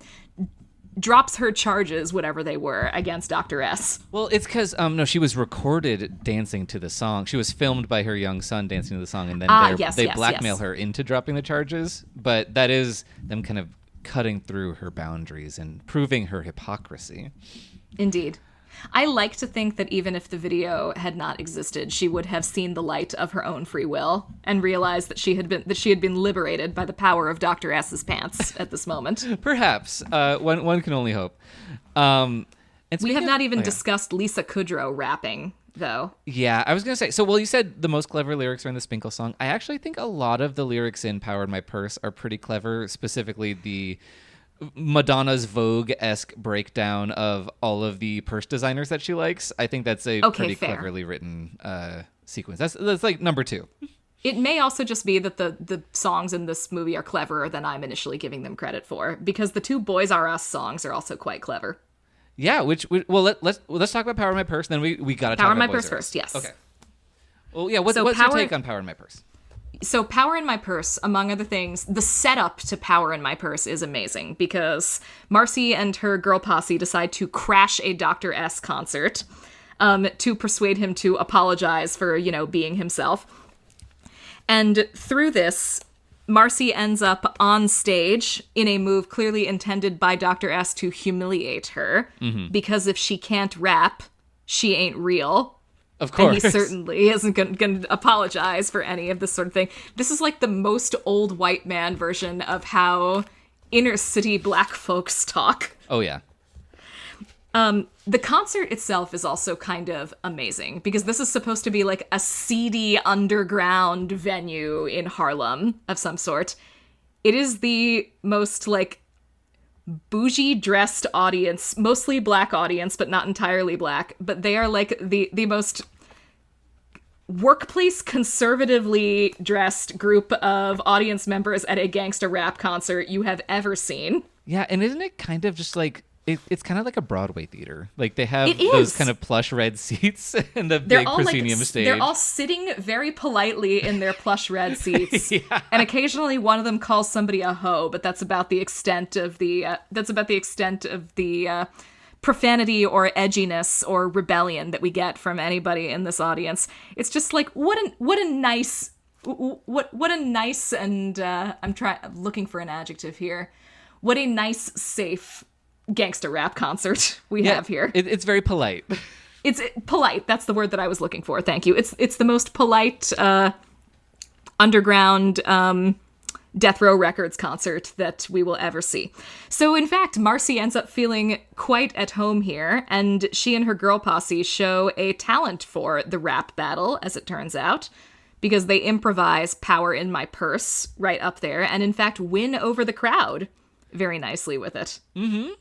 charges, whatever they were, against Dr. S. Well, it's because she was recorded dancing to the song. She was filmed by her young son dancing to the song, and then they blackmail her into dropping the charges. But that is them kind of cutting through her boundaries and proving her hypocrisy. Indeed. I like to think that even if the video had not existed, she would have seen the light of her own free will and realized that she had been liberated by the power of Dr. S's pants at this moment. Perhaps. One can only hope. We have not even discussed Lisa Kudrow rapping, though. Yeah, I was going to say, you said the most clever lyrics are in the Spinkle song. I actually think a lot of the lyrics in Power in My Purse are pretty clever, specifically the Madonna's Vogue-esque breakdown of all of the purse designers that she likes. I think that's a pretty cleverly written sequence. That's like number 2. It may also just be that the songs in this movie are cleverer than I'm initially giving them credit for, because the 2 Boys R Us songs are also quite clever. Yeah, let's talk about Power in My Purse. Then we gotta talk Power in about My Boys Purse R first. Yes. Okay. Well, yeah. What's So your take on Power in My Purse? So Power in My Purse, among other things, the setup to Power in My Purse is amazing because Marci and her girl posse decide to crash a Dr. S concert to persuade him to apologize for, being himself. And through this, Marci ends up on stage in a move clearly intended by Dr. S to humiliate her because if she can't rap, she ain't real. Of course. And he certainly isn't going to apologize for any of this sort of thing. This is like the most old white man version of how inner city black folks talk. Oh, yeah. The concert itself is also kind of amazing because this is supposed to be like a seedy underground venue in Harlem of some sort. It is the most like bougie dressed audience, mostly black audience, but not entirely black. But they are like the most workplace conservatively dressed group of audience members at a gangsta rap concert you have ever seen. Yeah, and isn't it kind of just like it's kind of like a Broadway theater? Like they have those kind of plush red seats and the big proscenium stage. They're all sitting very politely in their plush red seats, and occasionally one of them calls somebody a hoe, but that's about the extent of the profanity or edginess or rebellion that we get from anybody in this audience. It's just like what a nice and I'm looking for an adjective here. What a nice, safe gangster rap concert we have here. It's very polite. It's polite. That's the word that I was looking for. Thank you. It's the most polite underground Death Row Records concert that we will ever see. So in fact, Marci ends up feeling quite at home here, and she and her girl posse show a talent for the rap battle, as it turns out, because they improvise Power in My Purse right up there, and in fact win over the crowd very nicely with it. Mm-hmm.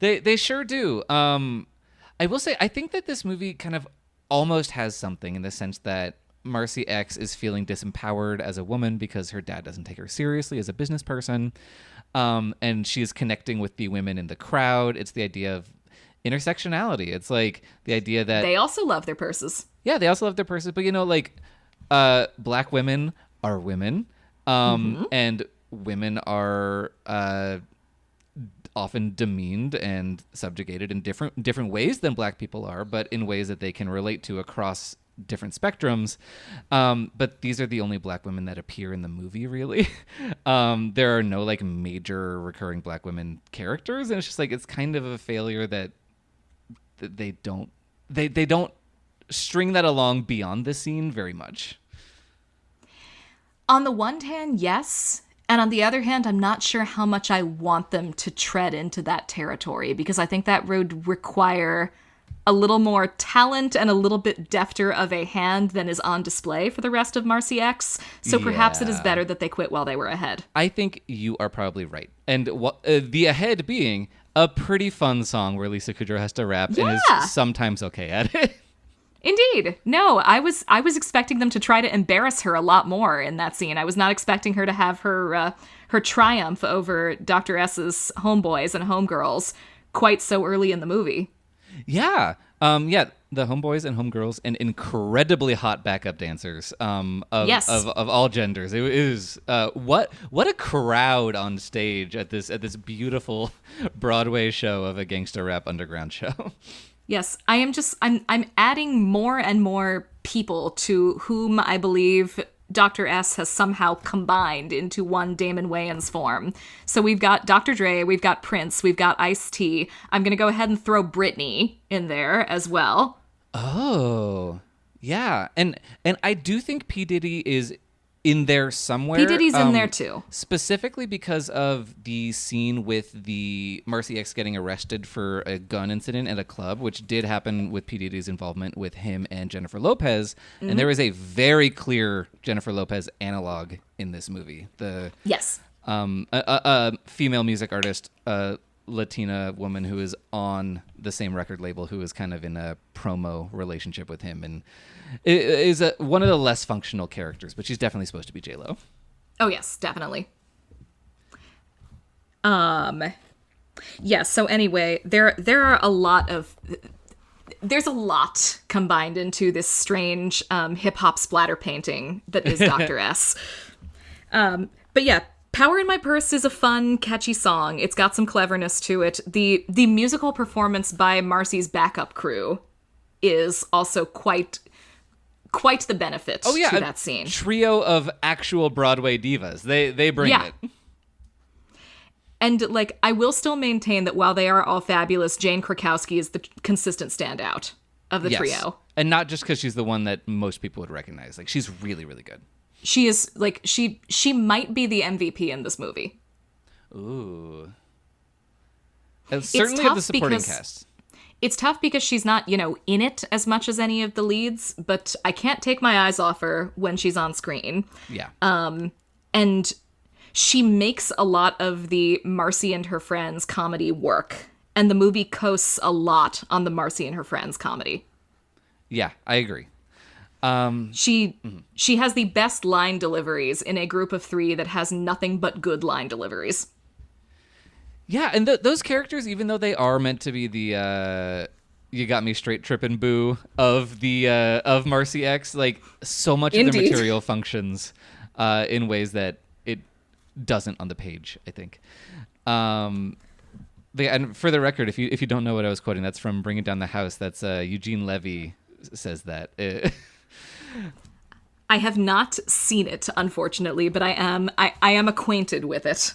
They sure do. I will say, I think that this movie kind of almost has something in the sense that Marci X is feeling disempowered as a woman because her dad doesn't take her seriously as a business person. And she is connecting with the women in the crowd. It's the idea of intersectionality. It's like the idea that they also love their purses. Yeah, they also love their purses. But, black women are women. And women are often demeaned and subjugated in different ways than black people are, but in ways that they can relate to across different spectrums. But these are the only black women that appear in the movie, really. There are no like major recurring black women characters, and it's just like it's kind of a failure that they don't string that along beyond the scene very much. On the one hand, yes. And on the other hand, I'm not sure how much I want them to tread into that territory, because I think that would require a little more talent and a little bit defter of a hand than is on display for the rest of Marci X. So perhaps it is better that they quit while they were ahead. I think you are probably right. And the ahead being a pretty fun song where Lisa Kudrow has to rap and is sometimes okay at it. Indeed. No, I was expecting them to try to embarrass her a lot more in that scene. I was not expecting her to have her triumph over Dr. S's homeboys and homegirls quite so early in the movie. Yeah. The homeboys and homegirls and incredibly hot backup dancers of all genders. It is what a crowd on stage at this beautiful Broadway show of a gangster rap underground show. Yes, I'm adding more and more people to whom I believe Dr. S has somehow combined into one Damon Wayans form. So we've got Dr. Dre, we've got Prince, we've got Ice-T. I'm going to go ahead and throw Britney in there as well. Oh, yeah. And I do think P. Diddy is in there somewhere. P. Diddy's in there too. Specifically because of the scene with the Marci X getting arrested for a gun incident at a club, which did happen with P. Diddy's involvement with him and Jennifer Lopez. Mm-hmm. And there is a very clear Jennifer Lopez analog in this movie. Yes. A female music artist, Latina woman who is on the same record label, who is kind of in a promo relationship with him, and is one of the less functional characters, but she's definitely supposed to be J-Lo. Oh yes, definitely. Yeah, so anyway, there are a lot of... There's a lot combined into this strange hip-hop splatter painting that is Dr. S. But yeah, Power in My Purse is a fun, catchy song. It's got some cleverness to it. The musical performance by Marci's backup crew is also quite the benefit to that scene. Trio of actual Broadway divas. They bring it. And, like, I will still maintain that while they are all fabulous, Jane Krakowski is the consistent standout of the trio. And not just because she's the one that most people would recognize. Like, she's really, really good. She is, like, she might be the MVP in this movie. Ooh. And certainly of the supporting cast. It's tough because she's not, in it as much as any of the leads, but I can't take my eyes off her when she's on screen. Yeah. And she makes a lot of the Marci and her friends comedy work. And the movie coasts a lot on the Marci and her friends comedy. Yeah, I agree. She has the best line deliveries in a group of three that has nothing but good line deliveries. Yeah, and those characters, even though they are meant to be the you got me straight trippin' boo of the of Marci X, like so much of their material functions in ways that it doesn't on the page, I think. And for the record, if you don't know what I was quoting, that's from Bringing Down the House. That's Eugene Levy says that. I have not seen it, unfortunately, but I am acquainted with it.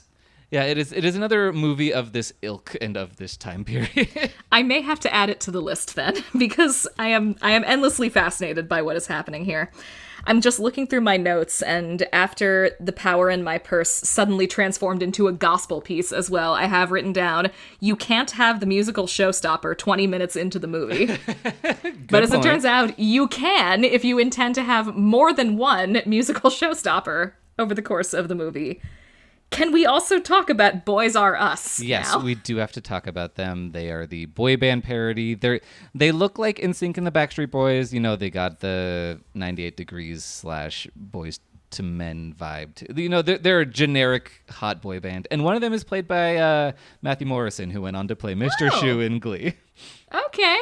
Yeah, it is another movie of this ilk and of this time period. I may have to add it to the list then, because I am endlessly fascinated by what is happening here. I'm just looking through my notes, and after the Power in My Purse suddenly transformed into a gospel piece as well, I have written down, you can't have the musical showstopper 20 minutes into the movie. But as it turns out, you can if you intend to have more than one musical showstopper over the course of the movie. Can we also talk about Boys R Us? Yes, now? we do have to talk about them. They are the boy band parody. They look like NSYNC and the Backstreet Boys. They got the 98 Degrees / Boys to Men vibe. They're a generic hot boy band. And one of them is played by Matthew Morrison, who went on to play Mr. Shoe in Glee. Okay.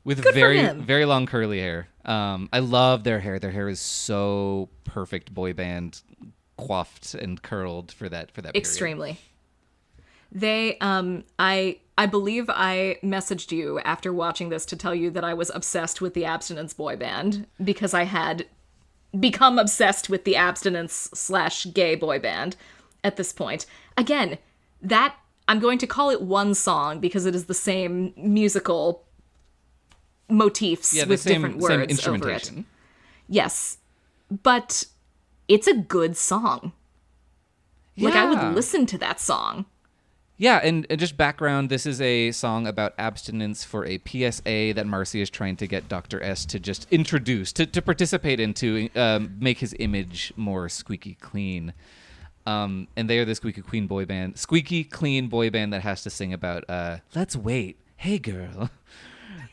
With Good very, for him. very long curly hair. I love their hair. Their hair is so perfect boy band coiffed and curled for that period. Extremely. They I believe I messaged you after watching this to tell you that I was obsessed with the Abstinence boy band because I had become obsessed with the Abstinence / gay boy band at this point. Again, that I'm going to call it one song because it is the same musical motifs with different words same over instrumentation. it. Yes. But it's a good song. Yeah. Like, I would listen to that song. Yeah, and just background, this is a song about abstinence for a PSA that Marci is trying to get Dr. S to just introduce, to participate in, to make his image more squeaky clean. And they are the squeaky clean boy band that has to sing about, let's wait, hey girl.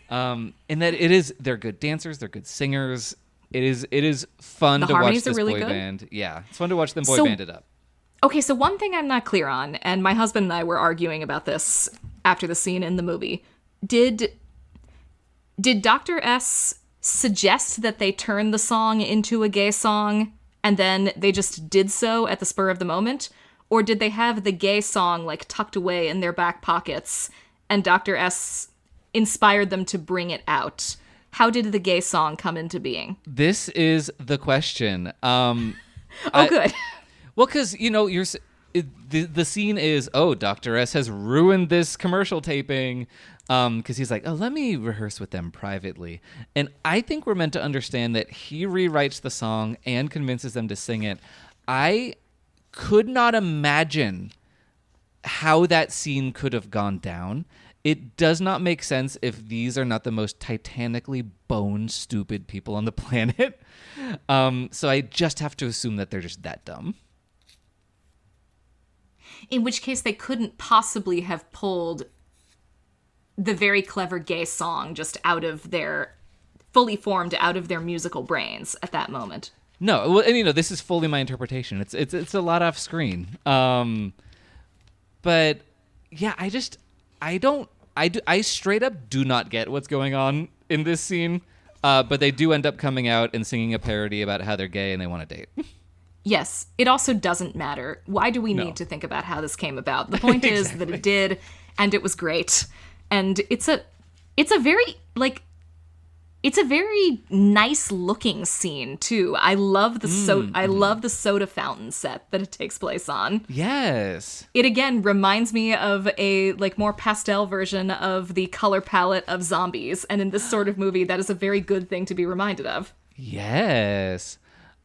And that they're good dancers, they're good singers. It is fun to watch this really boy good. band. Yeah, it's fun to watch them band it up. Okay, so one thing I'm not clear on, and my husband and I were arguing about this after the scene in the movie. Did Dr. S suggest that they turn the song into a gay song, and then they just did so at the spur of the moment? Or did they have the gay song, like, tucked away in their back pockets, and Dr. S inspired them to bring it out? How did the gay song come into being? This is the question. Good. Well, because, the scene is, Dr. S has ruined this commercial taping because he's like, let me rehearse with them privately. And I think we're meant to understand that he rewrites the song and convinces them to sing it. I could not imagine how that scene could have gone down. It does not make sense if these are not the most titanically bone-stupid people on the planet. So I just have to assume that they're just that dumb. In which case they couldn't possibly have pulled the very clever gay song just fully formed out of their musical brains at that moment. No, well, and this is fully my interpretation. It's a lot off screen. But yeah, I straight up do not get what's going on in this scene. But they do end up coming out and singing a parody about how they're gay and they want to date. Yes, it also doesn't matter. Why do we need to think about how this came about? The point is that it did, and it was great. And it's a very nice looking scene too. I love the soda fountain set that it takes place on. Yes. It again reminds me of a more pastel version of the color palette of zombies, and in this sort of movie that is a very good thing to be reminded of. Yes.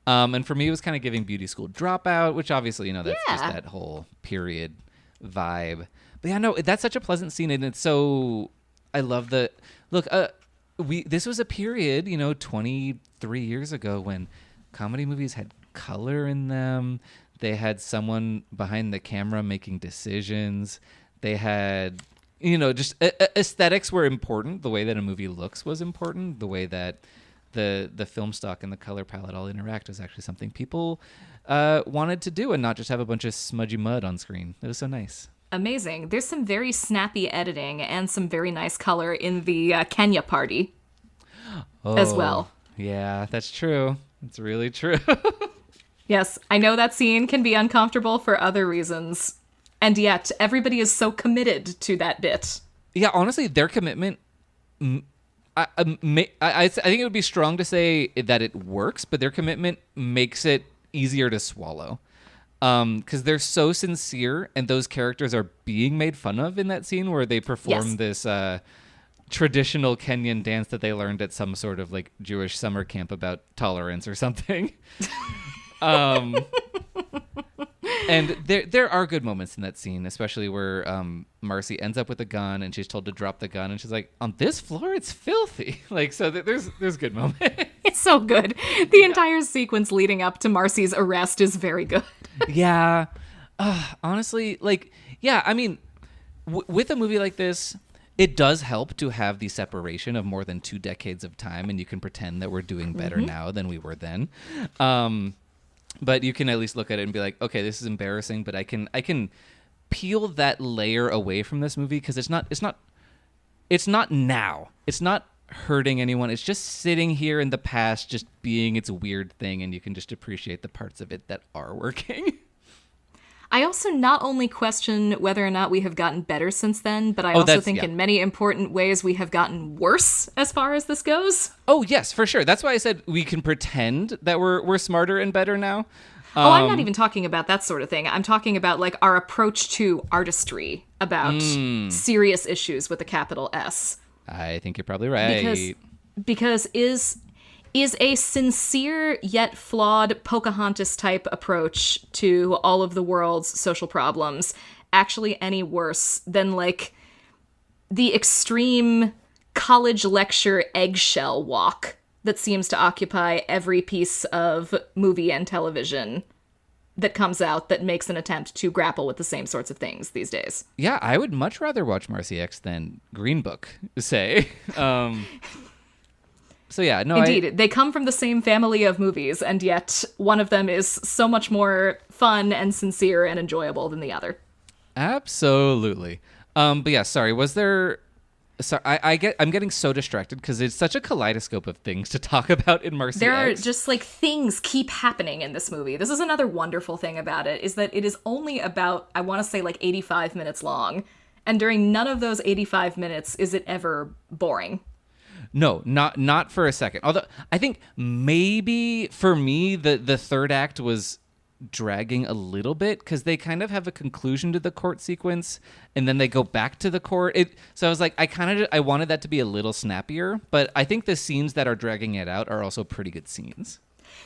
And for me, it was kind of giving Beauty School Dropout, which obviously, that's just that whole period vibe. But yeah, no, that's such a pleasant scene, and it's so... I love the... Look, this was a period, 23 years ago when comedy movies had color in them. They had someone behind the camera making decisions. They had, just aesthetics were important. The way that a movie looks was important. The way that the film stock and the color palette all interact was actually something people wanted to do and not just have a bunch of smudgy mud on screen. It was so nice. Amazing. There's some very snappy editing and some very nice color in the Kenya party as well. Yeah, that's true. It's really true. Yes, I know that scene can be uncomfortable for other reasons. And yet, everybody is so committed to that bit. Yeah, honestly, their commitment... I think it would be strong to say that it works, but their commitment makes it easier to swallow. Because they're so sincere, and those characters are being made fun of in that scene where they perform this traditional Kenyan dance that they learned at some sort of Jewish summer camp about tolerance or something. And there are good moments in that scene, especially where Marci ends up with a gun and she's told to drop the gun, and she's like, "On this floor, it's filthy." There's good moments. It's so good. The entire sequence leading up to Marci's arrest is very good. Yeah. Honestly, I mean, with a movie like this, it does help to have the separation of more than 2 decades of time, and you can pretend that we're doing better now than we were then. But you can at least look at it and be like, okay, this is embarrassing, but I can peel that layer away from this movie because it's not now. It's not hurting anyone. It's just sitting here in the past, just being its weird thing, and you can just appreciate the parts of it that are working. I also not only question whether or not we have gotten better since then, but I also think in many important ways we have gotten worse as far as this goes. Oh, yes, for sure. That's why I said we can pretend that we're smarter and better now. I'm not even talking about that sort of thing. I'm talking about our approach to artistry, about serious issues with a capital S. I think you're probably right. Because is a sincere yet flawed Pocahontas-type approach to all of the world's social problems actually any worse than, the extreme college lecture eggshell walk that seems to occupy every piece of movie and television that comes out that makes an attempt to grapple with the same sorts of things these days? Yeah, I would much rather watch Marci X than Green Book, say. So yeah, no. Indeed, they come from the same family of movies, and yet one of them is so much more fun and sincere and enjoyable than the other. Absolutely. But yeah, sorry. Was there? Sorry, I'm getting so distracted because it's such a kaleidoscope of things to talk about in Marci X. There are just things keep happening in this movie. This is another wonderful thing about it, is that it is only about, I want to say 85 minutes long, and during none of those 85 minutes is it ever boring. No, not for a second. Although I think maybe for me the third act was dragging a little bit because they kind of have a conclusion to the court sequence and then they go back to the court. So I was like, I wanted that to be a little snappier, but I think the scenes that are dragging it out are also pretty good scenes.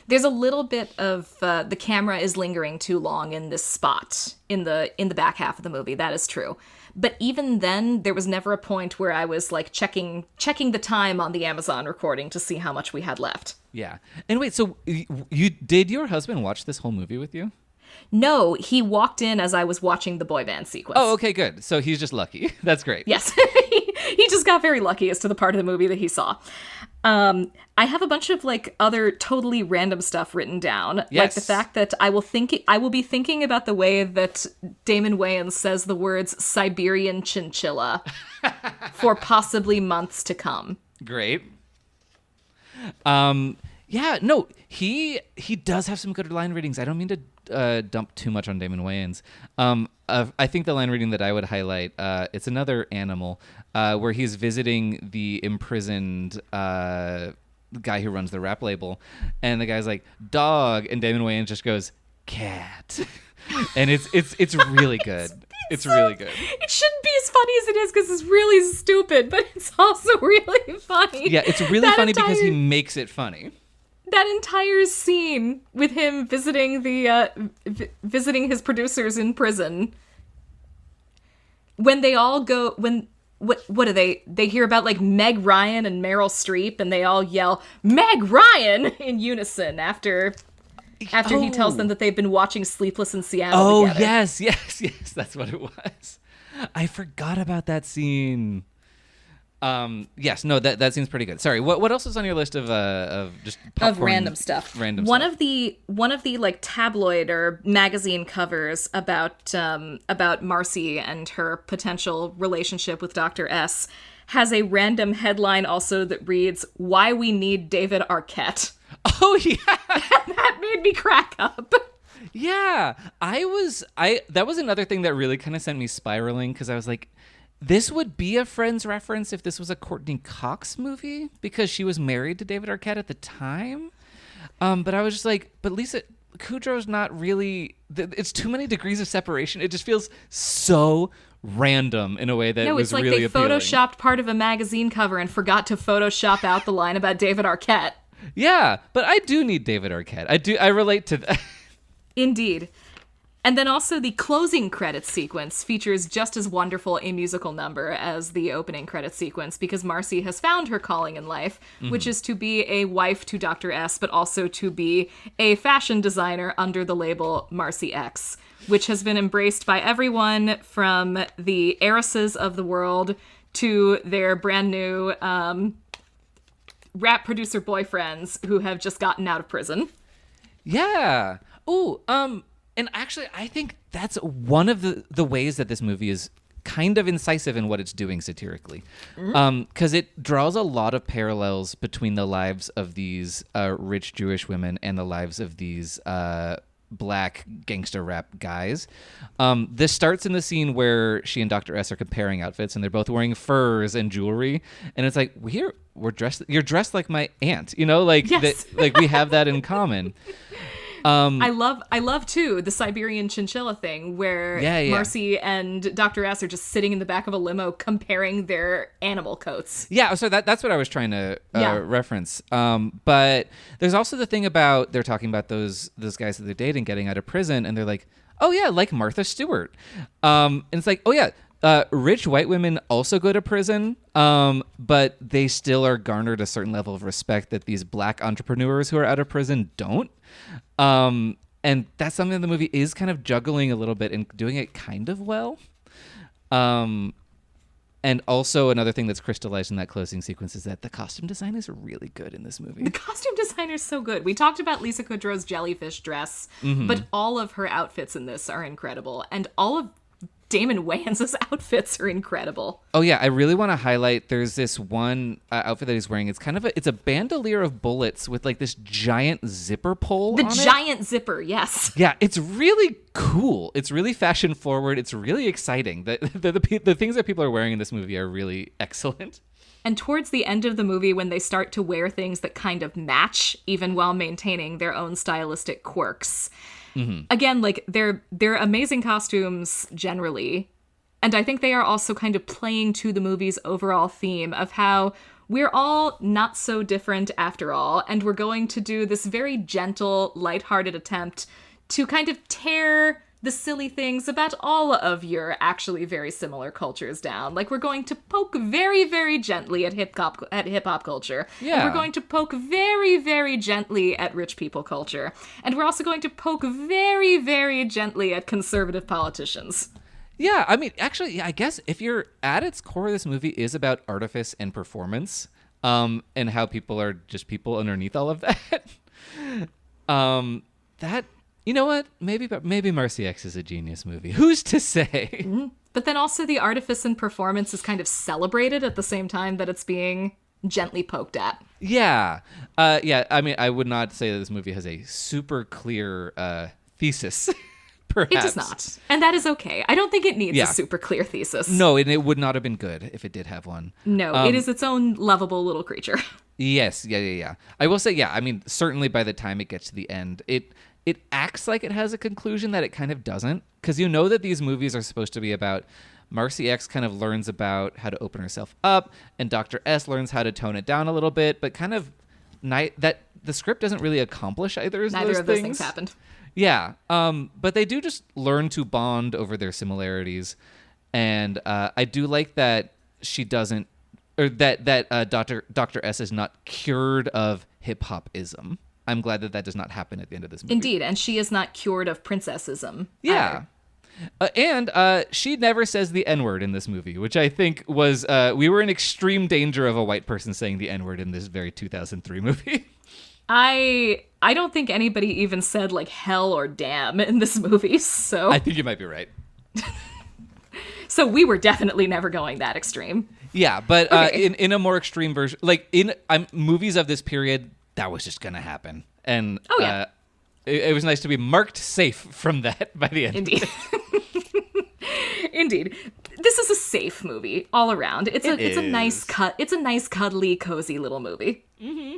There's a little bit of the camera is lingering too long in this spot in the back half of the movie. That is true. But even then, there was never a point where I was checking the time on the Amazon recording to see how much we had left. Yeah. And wait, so did your husband watch this whole movie with you? No, he walked in as I was watching the boy band sequence. Oh, okay, good. So he's just lucky. That's great. Yes. He just got very lucky as to the part of the movie that he saw. I have a bunch of like other totally random stuff written down. Yes. Like the fact that I will be thinking about the way that Damon Wayans says the words Siberian chinchilla for possibly months to come. Great. Yeah, no, he does have some good line readings. I don't mean to dump too much on Damon Wayans. I think the line reading that I would highlight, it's another animal, where he's visiting the imprisoned guy who runs the rap label, and the guy's like, dog, and Damon Wayans just goes, cat. And it's really good. It's really good. It shouldn't be as funny as it is because it's really stupid, but it's also really funny. Yeah, it's really funny because he makes it funny. That entire scene with him visiting visiting his producers in prison, when they all go, what do they hear about like Meg Ryan and Meryl Streep, and they all yell Meg Ryan in unison after he tells them that they've been watching Sleepless in Seattle together. yes, that's what it was. I forgot about that scene. Yes, no, that seems pretty good. Sorry, what else is on your list of just popcorn, of random stuff? One of the like tabloid or magazine covers about Marci and her potential relationship with Dr. S has a random headline also that reads "Why we need David Arquette." Oh yeah, that made me crack up. Yeah, that was another thing that really kind of sent me spiraling because I was like, this would be a Friends reference if this was a Courtney Cox movie because she was married to David Arquette at the time. But I was just like, but Lisa Kudrow's not really. It's too many degrees of separation. It just feels so random in a way that was really appealing. No, it's like they photoshopped part of a magazine cover and forgot to Photoshop out the line about David Arquette. Yeah, but I do need David Arquette. I relate to that. Indeed. And then also the closing credits sequence features just as wonderful a musical number as the opening credits sequence because Marci has found her calling in life, which is to be a wife to Dr. S, but also to be a fashion designer under the label Marci X, which has been embraced by everyone from the heiresses of the world to their brand new rap producer boyfriends who have just gotten out of prison. Yeah. Ooh, and actually, I think that's one of the ways that this movie is kind of incisive in what it's doing satirically. Because it draws a lot of parallels between the lives of these rich Jewish women and the lives of these black gangster rap guys. This starts in the scene where she and Dr. S are comparing outfits, and they're both wearing furs and jewelry. And it's like, we're dressed. You're dressed like my aunt, like yes. like we have that in common. I love too the Siberian chinchilla thing where Marci and Dr. S are just sitting in the back of a limo comparing their animal coats. Yeah, so that's what I was trying to reference. But there's also the thing about they're talking about those guys that they're dating getting out of prison, and they're like, oh yeah, like Martha Stewart. And it's like, oh yeah, rich white women also go to prison, but they still are garnered a certain level of respect that these black entrepreneurs who are out of prison don't. And that's something that the movie is kind of juggling a little bit and doing it kind of well. And also another thing that's crystallized in that closing sequence is that the costume design is really good in this movie. The costume design is so good. We talked about Lisa Kudrow's jellyfish dress, but all of her outfits in this are incredible. And all of Damon Wayans' outfits are incredible. Oh yeah, I really want to highlight. There's this one outfit that he's wearing. It's kind of it's a bandolier of bullets with like this giant zipper pole. The giant zipper, yes. Yeah, it's really cool. It's really fashion forward. It's really exciting. The things that people are wearing in this movie are really excellent. And towards the end of the movie, when they start to wear things that kind of match, even while maintaining their own stylistic quirks. Again, like they're amazing costumes generally, and I think they are also kind of playing to the movie's overall theme of how we're all not so different after all, and we're going to do this very gentle, lighthearted attempt to kind of tear the silly things about all of your actually very similar cultures down. Like, we're going to poke very, very gently at hip-hop culture. Yeah. And we're going to poke very, very gently at rich people culture. And we're also going to poke very, very gently at conservative politicians. Yeah, I mean, actually, I guess if you're at its core, this movie is about artifice and performance, and how people are just people underneath all of that. That, you know what? Maybe Marci X is a genius movie. Who's to say? Mm-hmm. But then also the artifice and performance is kind of celebrated at the same time that it's being gently poked at. Yeah. Yeah, I mean, I would not say that this movie has a super clear thesis. Perhaps. It does not. And that is okay. I don't think it needs a super clear thesis. No, and it would not have been good if it did have one. No, it is its own lovable little creature. Yes, yeah. I will say, I mean, certainly by the time it gets to the end, it acts like it has a conclusion that it kind of doesn't. Because you know that these movies are supposed to be about Marci X kind of learns about how to open herself up, and Dr. S learns how to tone it down a little bit, but kind of that the script doesn't really accomplish either of those things. Neither of those things happened. Yeah, but they do just learn to bond over their similarities, and I do like that she doesn't, or that Dr. S is not cured of hip-hop-ism. I'm glad that does not happen at the end of this movie. Indeed, and she is not cured of princessism. Yeah. And she never says the N-word in this movie, which I think was, we were in extreme danger of a white person saying the N-word in this very 2003 movie. I don't think anybody even said, like, hell or damn in this movie, so... I think you might be right. So we were definitely never going that extreme. Yeah, but Okay. in a more extreme version, like, in movies of this period, that was just going to happen. And it was nice to be marked safe from that by the end. Indeed. Indeed. This is a safe movie all around. It's a nice cuddly, cozy little movie. Mm-hmm.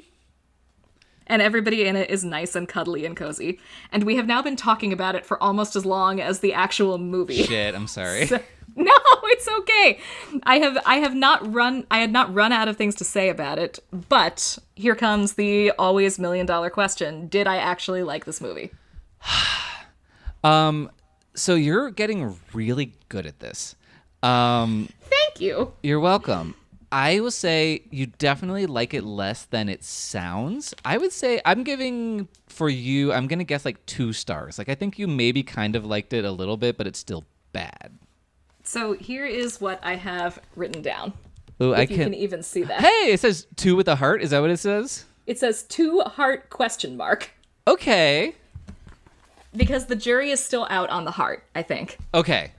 And everybody in it is nice and cuddly and cozy. And we have now been talking about it for almost as long as the actual movie. Shit, I'm sorry. No, it's okay. I had not run out of things to say about it, but here comes the always $1 million question. Did I actually like this movie? So you're getting really good at this. Thank you. You're welcome. I will say you definitely like it less than it sounds. I would say I'm going to guess like 2 stars. Like, I think you maybe kind of liked it a little bit, but it's still bad. So here is what I have written down. Ooh, if you can even see that. Hey, it says 2 with a heart. Is that what it says? It says 2 heart question mark. Okay. Because the jury is still out on the heart, I think. Okay.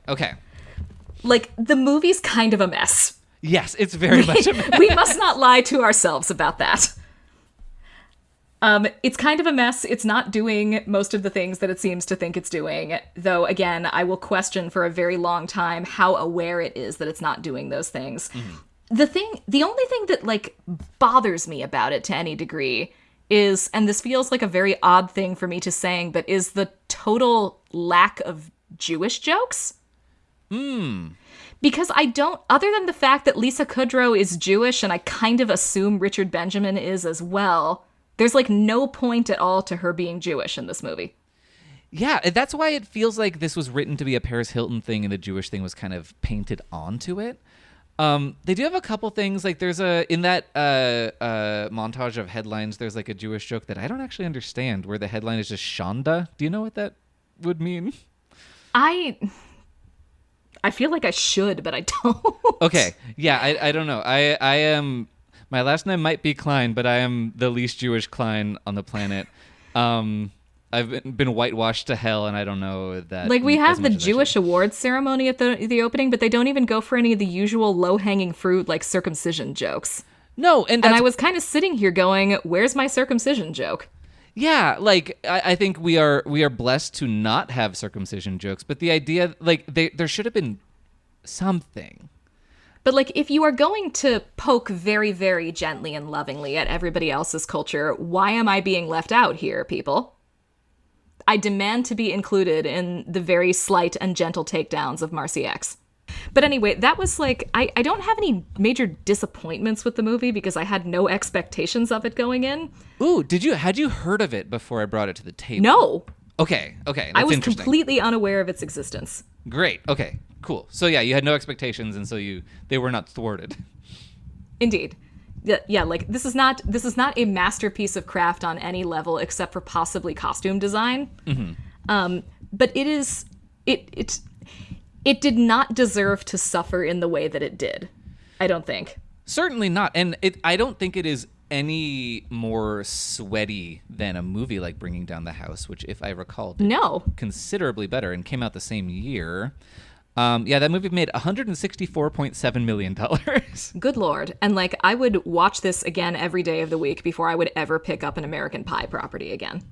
Like, the movie's kind of a mess. Yes, it's very much a mess. We must not lie to ourselves about that. It's kind of a mess. It's not doing most of the things that it seems to think it's doing. Though, again, I will question for a very long time how aware it is that it's not doing those things. Mm-hmm. The only thing that, like, bothers me about it to any degree is, and this feels like a very odd thing for me to saying, but is the total lack of Jewish jokes. Because I don't, other than the fact that Lisa Kudrow is Jewish, and I kind of assume Richard Benjamin is as well, there's like no point at all to her being Jewish in this movie. Yeah, that's why it feels like this was written to be a Paris Hilton thing and the Jewish thing was kind of painted onto it. They do have a couple things, like there's in that montage of headlines, there's like a Jewish joke that I don't actually understand, where the headline is just Shonda. Do you know what that would mean? I feel like I should, but I don't. Okay. Yeah, I don't know. I am, my last name might be Klein, but I am the least Jewish Klein on the planet. I've been whitewashed to hell, and I don't know that. Like, we have the Jewish awards ceremony at the opening, but they don't even go for any of the usual low-hanging fruit, like circumcision jokes. No, and I was kind of sitting here going, where's my circumcision joke? Yeah, like, I think we are blessed to not have circumcision jokes, but the idea, like, there should have been something. But, like, if you are going to poke very, very gently and lovingly at everybody else's culture, why am I being left out here, people? I demand to be included in the very slight and gentle takedowns of Marci X. But anyway, that was like, I don't have any major disappointments with the movie because I had no expectations of it going in. Ooh, had you heard of it before I brought it to the table? No. Okay, that's I was interesting. completely unaware of its existence. Great, okay, cool. So yeah, you had no expectations, and so they were not thwarted. Indeed. Yeah, like, this is not a masterpiece of craft on any level except for possibly costume design. Mm-hmm. But it is, it did not deserve to suffer in the way that it did. I don't think. Certainly not. And I don't think it is any more sweaty than a movie like Bringing Down the House, which, if I recall, did considerably better and came out the same year. That movie made $164.7 million. Good Lord. And like, I would watch this again every day of the week before I would ever pick up an American Pie property again.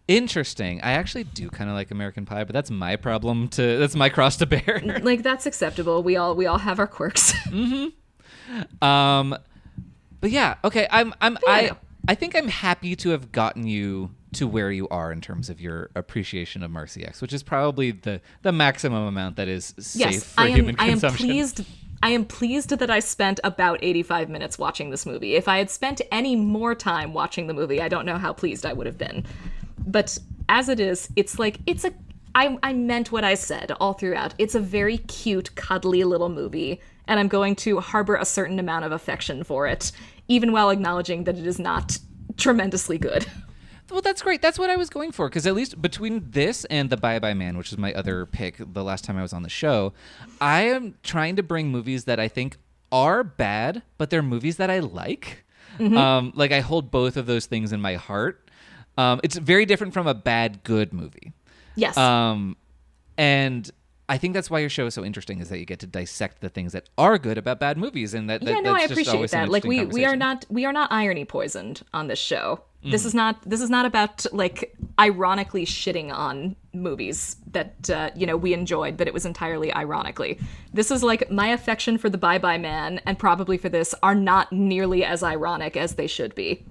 Interesting. I actually do kind of like American Pie, but that's my problem that's my cross to bear. Like, that's acceptable. We all have our quirks. Mm-hmm. But yeah, okay. I think I'm happy to have gotten you to where you are in terms of your appreciation of Marci X, which is probably the maximum amount that is safe for human consumption. I am pleased that I spent about 85 minutes watching this movie. If I had spent any more time watching the movie, I don't know how pleased I would have been. But as it is, it's like, I meant what I said all throughout. It's a very cute, cuddly little movie, and I'm going to harbor a certain amount of affection for it, even while acknowledging that it is not tremendously good. Well, that's great. That's what I was going for, because at least between this and The Bye-Bye Man, which is my other pick the last time I was on the show, I am trying to bring movies that I think are bad, but they're movies that I like. Mm-hmm. Like, I hold both of those things in my heart. It's very different from a bad, good movie. Yes. And I think that's why your show is so interesting, is that you get to dissect the things that are good about bad movies, and that's I appreciate just that. Like, we are not irony poisoned on this show. This is not about like ironically shitting on movies that we enjoyed, but it was entirely ironically. This is like, my affection for The Bye-Bye Man and probably for this are not nearly as ironic as they should be.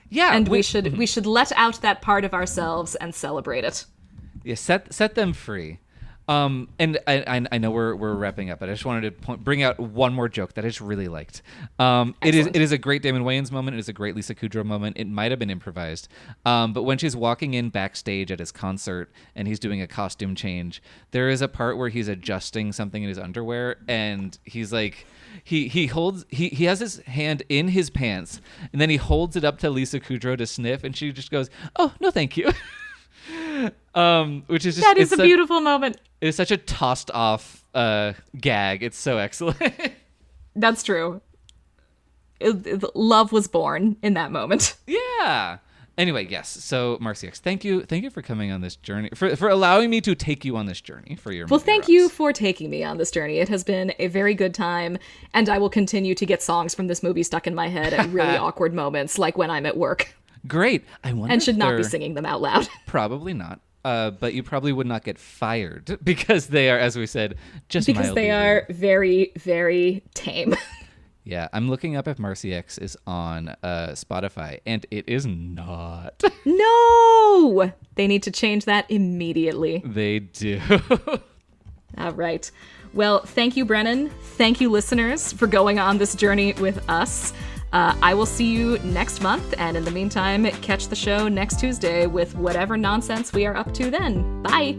Yeah, and we should let out that part of ourselves and celebrate it. Yeah, set them free. And I know we're wrapping up, but I just wanted to bring out one more joke that I just really liked. It is a great Damon Wayans moment. It is a great Lisa Kudrow moment. It might have been improvised, but when she's walking in backstage at his concert and he's doing a costume change, there is a part where he's adjusting something in his underwear, and he's like, he has his hand in his pants, and then he holds it up to Lisa Kudrow to sniff, and she just goes, "Oh, no, thank you." Which is just, that is a beautiful moment. It is such a tossed off gag. It's so excellent. That's true. Love was born in that moment. Yeah. Anyway, yes. So Marci X, thank you for coming on this journey, for allowing me to take you on this journey for your. Well, thank you for taking me on this journey. It has been a very good time, and I will continue to get songs from this movie stuck in my head at really awkward moments, like when I'm at work. Great. I wonder. And should not be singing them out loud. Probably not. But you probably would not get fired because they are, as we said, just because they are very, very tame. Yeah, I'm looking up if Marci X is on Spotify, and it is not. No! They need to change that immediately. They do. All right. Well, thank you, Brennan. Thank you, listeners, for going on this journey with us. I will see you next month, and in the meantime, catch the show next Tuesday with whatever nonsense we are up to then. Bye!